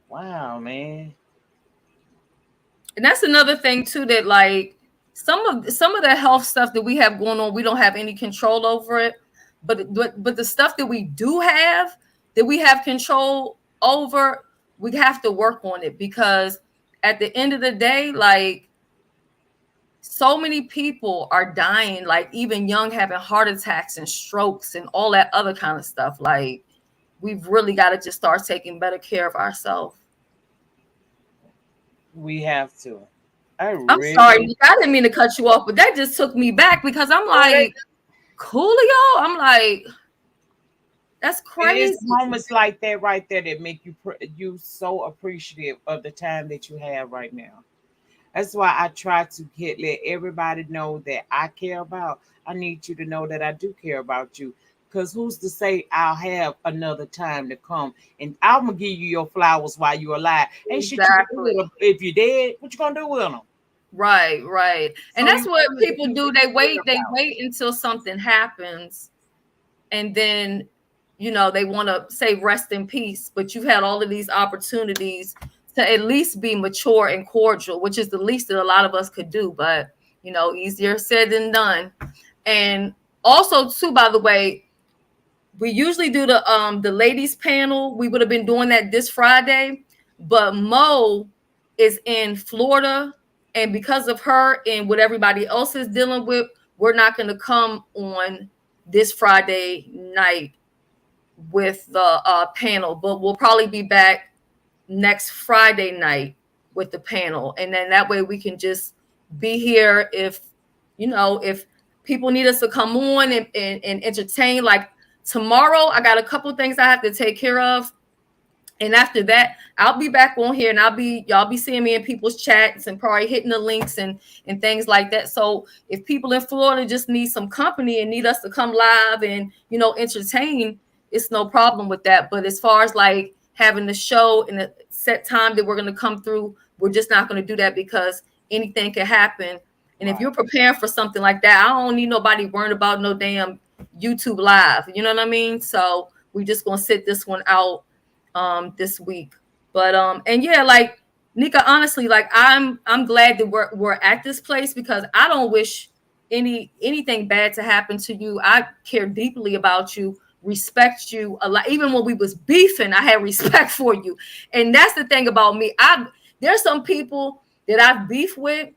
Wow, man. And that's another thing too, that like some of the health stuff that we have going on, we don't have any control over it. But the stuff that we do have, that we have control over, we have to work on it, because at the end of the day, like, so many people are dying, like even young, having heart attacks and strokes and all that other kind of stuff. Like, we've really got to just start taking better care of ourselves. We have to. I'm sorry, Nika, I didn't mean to cut you off, but that just took me back because I'm like, Coolio. I'm like, that's crazy. It's moments like that right there that make you so appreciative of the time that you have right now. That's why I try to let everybody know that I care about. I need you to know that I do care about you. Because who's to say I'll have another time to come and I'm gonna give you your flowers while you're alive? Ain't shit you can do with them. If you're dead, what you gonna do with them? Right. And So that's what people do. They wait until something happens, and then they want to say rest in peace. But you've had all of these opportunities to at least be mature and cordial, which is the least that a lot of us could do. But easier said than done. And also, too, by the way, we usually do the ladies panel. We would have been doing that this Friday, but Mo is in Florida, and because of her and what everybody else is dealing with, we're not going to come on this Friday night with the panel, but we'll probably be back next Friday night with the panel, and then that way we can just be here if people need us to come on and entertain. Like tomorrow, I got a couple things I have to take care of. And after that, I'll be back on here and y'all be seeing me in people's chats and probably hitting the links and things like that. So if people in Florida just need some company and need us to come live and, entertain, it's no problem with that. But as far as like having the show in a set time that we're going to come through, we're just not going to do that because anything can happen. And if you're preparing for something like that, I don't need nobody worrying about no damn YouTube live. You know what I mean? So we just going to sit this one out this week. But and yeah, like Nika, honestly, like I'm glad that we're at this place because I don't wish anything bad to happen to you. I care deeply about you, respect you a lot. Even when we was beefing, I had respect for you. And that's the thing about me. There's some people that I've beefed with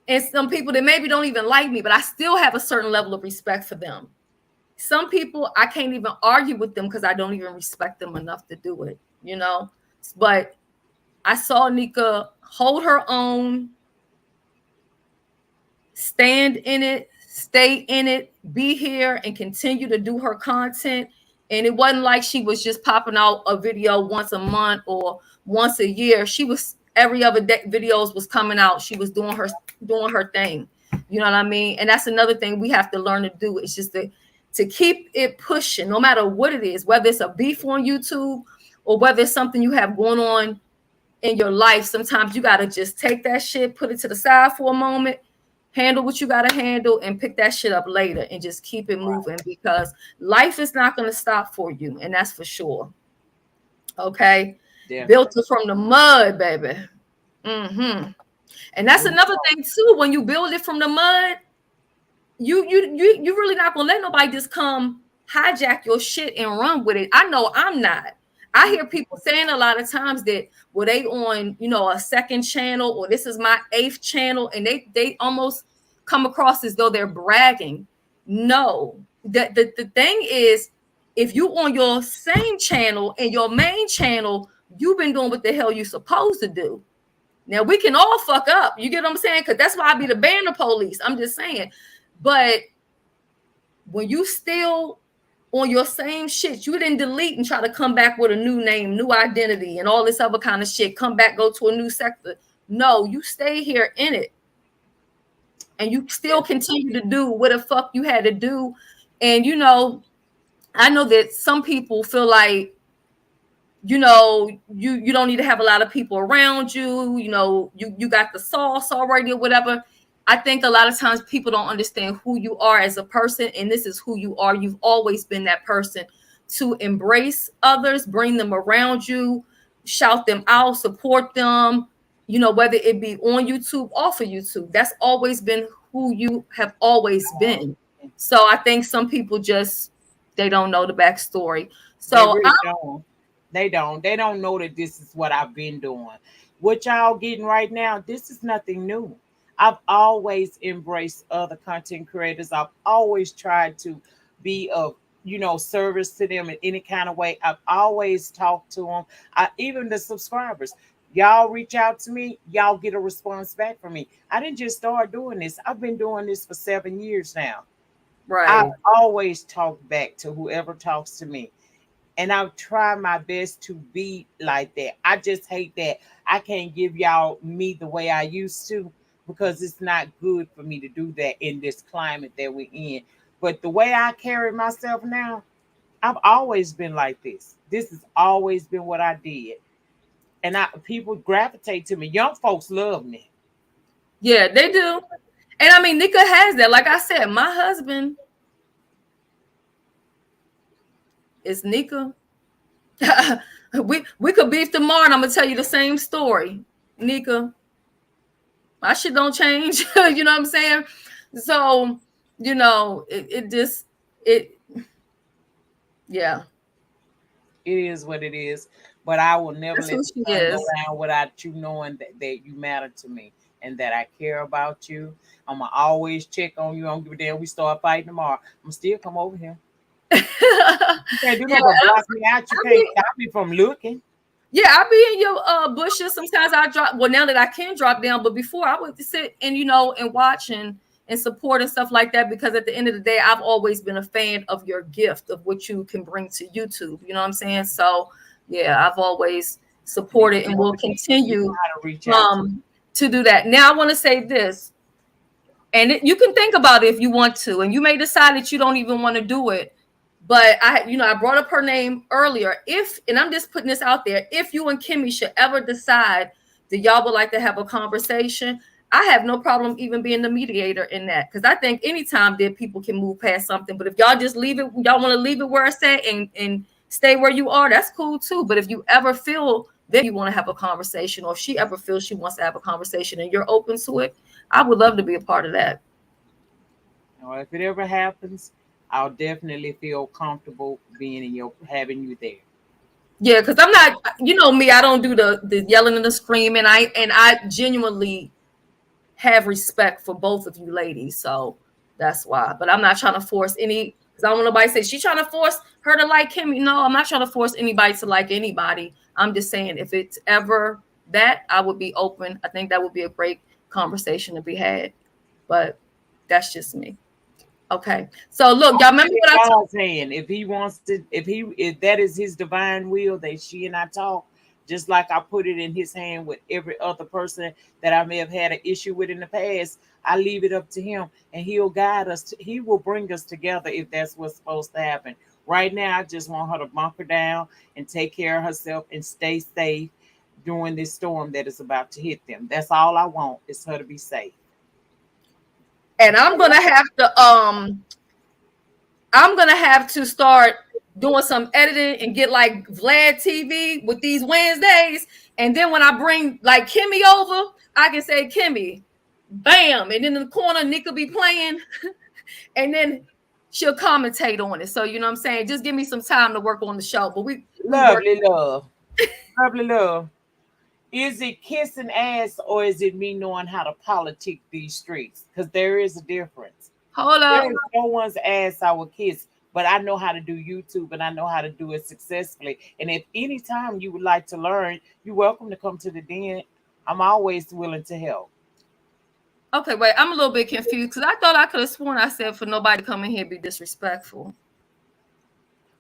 and some people that maybe don't even like me, but I still have a certain level of respect for them. Some people, I can't even argue with them because I don't even respect them enough to do it, But I saw Nika hold her own, stand in it, stay in it, be here, and continue to do her content. And it wasn't like she was just popping out a video once a month or once a year. She was every other day, videos was coming out. She was doing her thing. You know what I mean? And that's another thing we have to learn to do. It's just to keep it pushing, no matter what it is, whether it's a beef on YouTube or whether it's something you have going on in your life. Sometimes you got to just take that shit, put it to the side for a moment, handle what you got to handle, and pick that shit up later and just keep it moving because life is not going to stop for you. And that's for sure. Okay. Yeah. Built it from the mud, baby. Mm-hmm. And that's another thing too. When you build it from the mud, you really not gonna let nobody just come hijack your shit and run with it. I know I'm not. I hear people saying a lot of times that they on a second channel or this is my 8th channel, and they almost come across as though they're bragging. No, the thing is, if you on your same channel and your main channel, you've been doing what the hell you supposed to do. Now we can all fuck up. You get what I'm saying? Because that's why I be the banner police. I'm just saying. But when you still on your same shit, you didn't delete and try to come back with a new name, new identity, and all this other kind of shit. Come back, go to a new sector. No, you stay here in it. And you still continue to do what the fuck you had to do. And, I know that some people feel like, you don't need to have a lot of people around you. You got the sauce already or whatever. I think a lot of times people don't understand who you are as a person, and this is who you are. You've always been that person to embrace others, bring them around you, shout them out, support them, whether it be on YouTube, off of YouTube. That's always been who you have always been. So I think some people they don't know the backstory. So They don't know that this is what I've been doing. What y'all getting right now, this is nothing new. I've always embraced other content creators. I've always tried to be of service to them in any kind of way. I've always talked to them. Even the subscribers, y'all reach out to me, y'all get a response back from me. I didn't just start doing this. I've been doing this for 7 years now. I Right. always talk back to whoever talks to me. And I try my best to be like that. I just hate that I can't give y'all me the way I used to, because it's not good for me to do that in this climate that we're in. But the way I carry myself now, I've always been like this. This has always been what I did. And people gravitate to me. Young folks love me. Yeah, they do. And I mean, Nika has that. Like I said, my husband is Nika. we could beef tomorrow and I'm gonna tell you the same story. Nika, my shit don't change. You know what I'm saying? So, it just it yeah. It is what it is. But I will never That's let who the she sun go is. down without you knowing that you matter to me and that I care about you. I'm gonna always check on you. I don't give a damn. We start fighting tomorrow, I'm still come over here. You can't do Yeah, nothing but block me out. You I can't mean, stop me from looking. yeah, I be in your bushes. Sometimes I drop. Well, now that I can drop down, but before I would sit and and watch and support and stuff like that. Because at the end of the day, I've always been a fan of your gift of what you can bring to YouTube. You know what I'm saying? So yeah, I've always Nika, supported and will you know continue how to reach out to me. to do that. Now I want to say this, and you can think about it if you want to, and you may decide that you don't even want to do it. But I brought up her name earlier. And I'm just putting this out there, if you and Kimmy should ever decide that y'all would like to have a conversation, I have no problem even being the mediator in that. Because I think anytime that people can move past something. But if y'all just y'all want to leave it where it's at and stay where you are, that's cool too. But if you ever feel that you want to have a conversation, or if she ever feels she wants to have a conversation and you're open to it, I would love to be a part of that. Or if it ever happens, I'll definitely feel comfortable being having you there. Yeah, because I'm not, me, I don't do the yelling and the screaming. I genuinely have respect for both of you ladies. So that's why. But I'm not trying to force because I don't want nobody to say she's trying to force her to like him. No, I'm not trying to force anybody to like anybody. I'm just saying if it's ever that, I would be open. I think that would be a great conversation to be had. But that's just me. Okay. So look, y'all remember what I told God's hand. If he wants to, if that is his divine will that she and I talk, just like I put it in his hand with every other person that I may have had an issue with in the past, I leave it up to him and he'll guide us. He will bring us together if that's what's supposed to happen. Right now, I just want her to bunker down and take care of herself and stay safe during this storm that is about to hit them. That's all I want, is her to be safe. and I'm gonna have to start doing some editing and get like Vlad TV with these Wednesdays. And then when I bring like Kimmy over, I can say, Kimmy, bam, and then in the corner, Nick will be playing, and then she'll commentate on it. So you know what I'm saying? Just give me some time to work on the show. But we work. Lovely love. Lovely love. Is it kissing ass or is it me knowing how to politic these streets? Because there is a difference. Hold up. There is no one's ass I will kiss, but I know how to do YouTube and I know how to do it successfully. And if any time you would like to learn, you're welcome to come to the den. I'm always willing to help. Okay, wait. I'm a little bit confused because I thought I could have sworn I said for nobody to come in here and be disrespectful.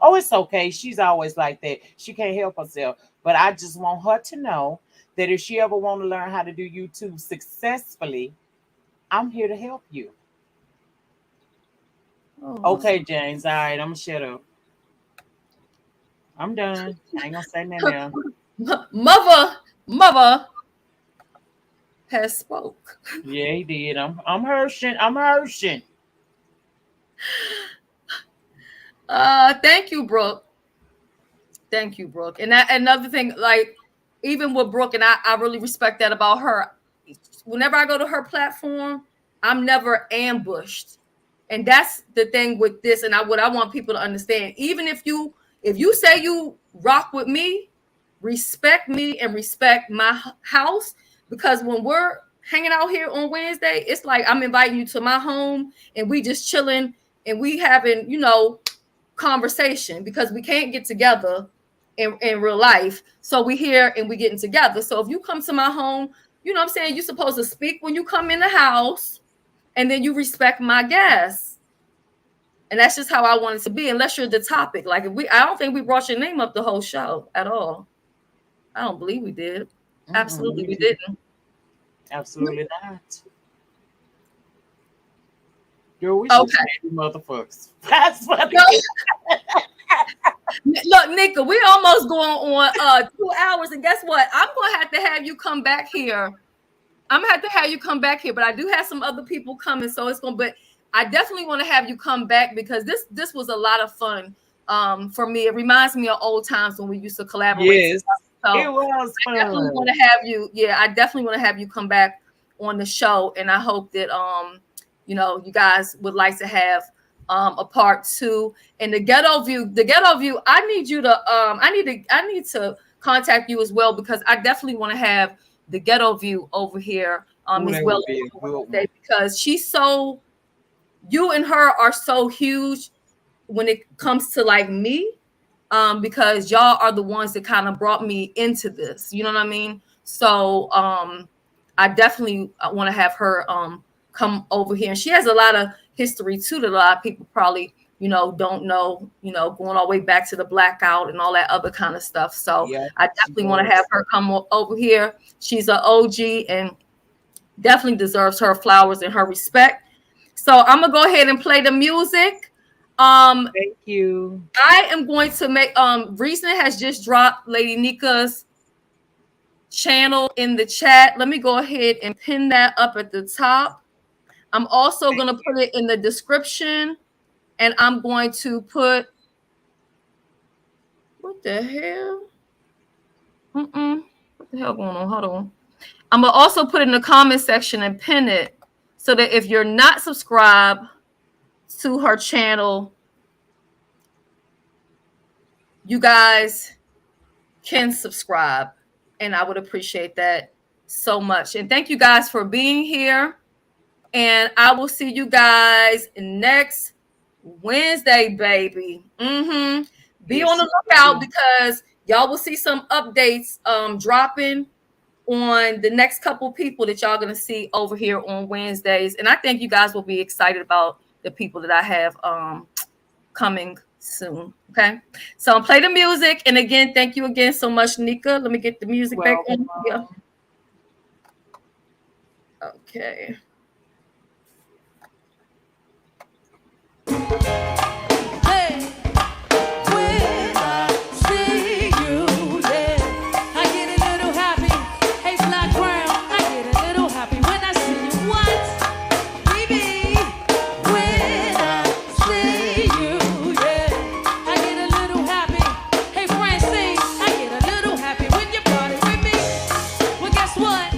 Oh, it's okay. She's always like that. She can't help herself. But I just want her to know that if she ever want to learn how to do YouTube successfully, I'm here to help you. Oh. Okay, James. All right, I'm gonna shut up. I'm done. I ain't gonna say nothing else. Mother has spoke. Yeah, he did. I'm hurting. I'm hurting. Thank you, Brooke. Thank you, Brooke. And that another thing, like even with Brooke, and I really respect that about her. Whenever I go to her platform, I'm never ambushed. And that's the thing with this. And what I want people to understand, even if you say you rock with me, respect me and respect my house. Because when we're hanging out here on Wednesday, it's like I'm inviting you to my home and we just chilling and we having, conversation because we can't get together in real life. So we here and we getting together. So if you come to my home, you know what I'm saying, you're supposed to speak when you come in the house, and then you respect my guests. And that's just how I want it to be, unless you're the topic. Like I don't think we brought your name up the whole show at all. I don't believe we did. Absolutely we didn't. Absolutely not. Girl, we okay, motherfuckers. That's what. Look, Nika, we almost going on 2 hours, and guess what? I'm gonna have you come back here. I'm gonna have to have you come back here, but I do have some other people coming, so it's gonna. But I definitely want to have you come back because this was a lot of fun for me. It reminds me of old times when we used to collaborate. Yes, so it was fun. I definitely want to have you. Yeah, I definitely want to have you come back on the show, and I hope that you know, you guys would like to have a part 2. And the ghetto view, I need you to I need to contact you as well, because I definitely want to have the ghetto view over here as well, because she's so, you and her are so huge when it comes to like me, because y'all are the ones that kind of brought me into this, you know what I mean? So I definitely want to have her come over here, and she has a lot of history too that a lot of people probably, you know, don't know, you know, going all the way back to the blackout and all that other kind of stuff. So yeah, I definitely want to have her come over here. She's an OG and definitely deserves her flowers and her respect. So I'm gonna go ahead and play the music. Thank you. I am going to make Reason has just dropped Lady Nika's channel in the chat. Let me go ahead and pin that up at the top. I'm also going to put it in the description, and I'm going to put, what the hell? What the hell going on? Hold on. I'm going to also put it in the comment section and pin it so that if you're not subscribed to her channel, you guys can subscribe, and I would appreciate that so much. And thank you guys for being here. And I will see you guys next Wednesday, baby. Be on the lookout, because y'all will see some updates dropping on the next couple people that y'all gonna see over here on Wednesdays. And I think you guys will be excited about the people that I have coming soon. Okay, so I'll play the music. And again, thank you again so much, Nika. Let me get the music back on here. Okay. Hey, when I see you, yeah, I get a little happy. Hey, Black Brown, I get a little happy when I see you. What, baby? When I see you, yeah, I get a little happy. Hey, Francine, I get a little happy when you party with me. Well, guess what?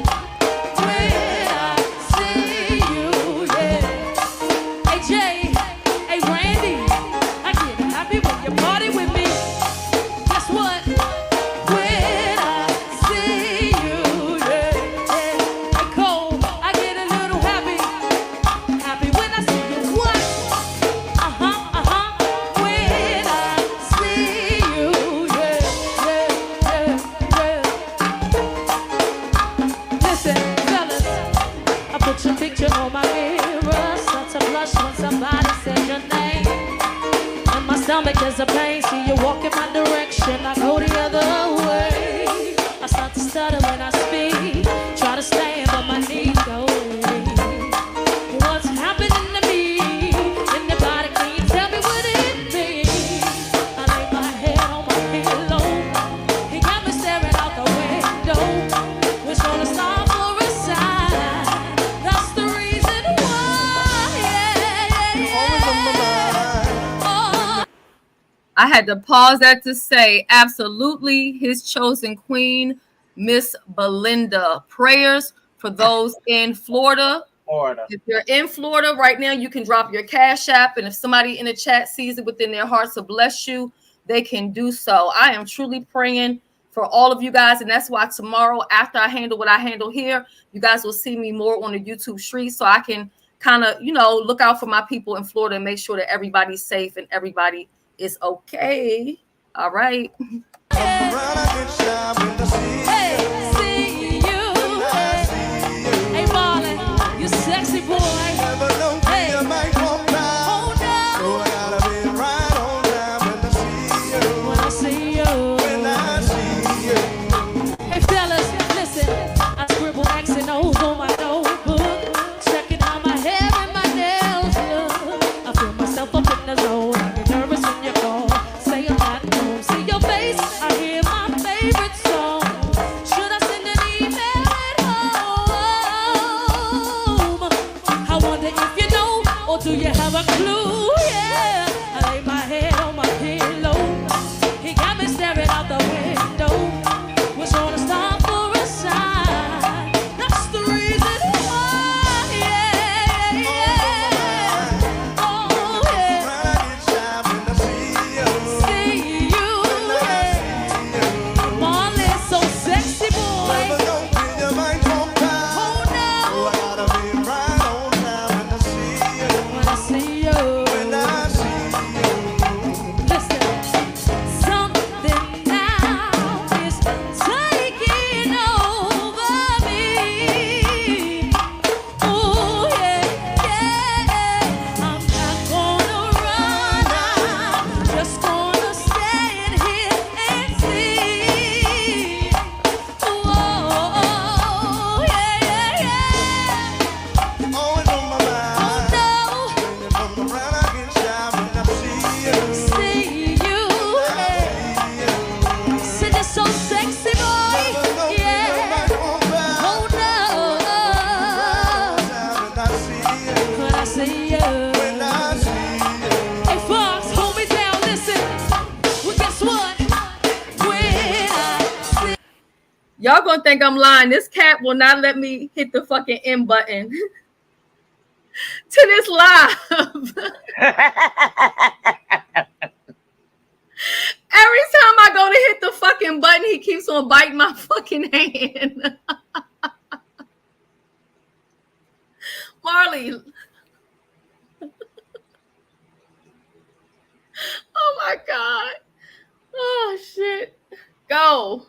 When I see you, yeah. Hey, Jay. Picture on my mirror, start to blush when somebody said your name. In my stomach there's a pain, see you walk in my direction, I go the other way. I start to stutter when I speak, try to stand but my knees go weak. What's happening to me? Anybody can you tell me what it means? I lay my head on my pillow, he got me staring out the window, wish on a star for a sign. I had to pause that to say, absolutely, his chosen queen, Miss Belinda. Prayers for those in Florida. If you're in Florida right now, you can drop your Cash App, and if somebody in the chat sees it within their hearts to bless you, they can do so. I am truly praying for all of you guys, and that's why tomorrow, after I handle what I handle here, you guys will see me more on the YouTube streets, so I can kind of, you know, look out for my people in Florida and make sure that everybody's safe and everybody It's okay. All right. Hey, see you. Hey, Marlon, you sexy boy. Hey, oh no. When I see you. Hey, fellas, listen. I scribble X and O's on my notebook, checking how my hair and my nails look. I feel myself up in the zone. I get nervous when you call. Say I'm not home. See your face. I hear my favorite song. Should I send an email at home? I wonder if you know, or do you have a clue? Yeah, I lay my head on my pillow. He got me staring out the window. Was gonna stop for a sign. That's the reason why. Yeah, yeah. Oh, yeah. See you. Yeah. Marlon, so sexy boy. Oh no. When I see you. Listen. Something now is taking over me. Oh yeah, yeah. I'm not gonna run. I'm just gonna stand here and see. Oh yeah, yeah, yeah. Oh no. See you. Said you're so sexy, boy. Yeah. Oh no. When I see you. Hey, Fox, hold me down. Listen. Well, guess what? When I see. Y'all gonna think I'm lying. This cat will not let me hit the fucking end button to this live. Every time I go to hit the fucking button, he keeps on biting my fucking hand. Marley. Oh my God. Oh shit. Go.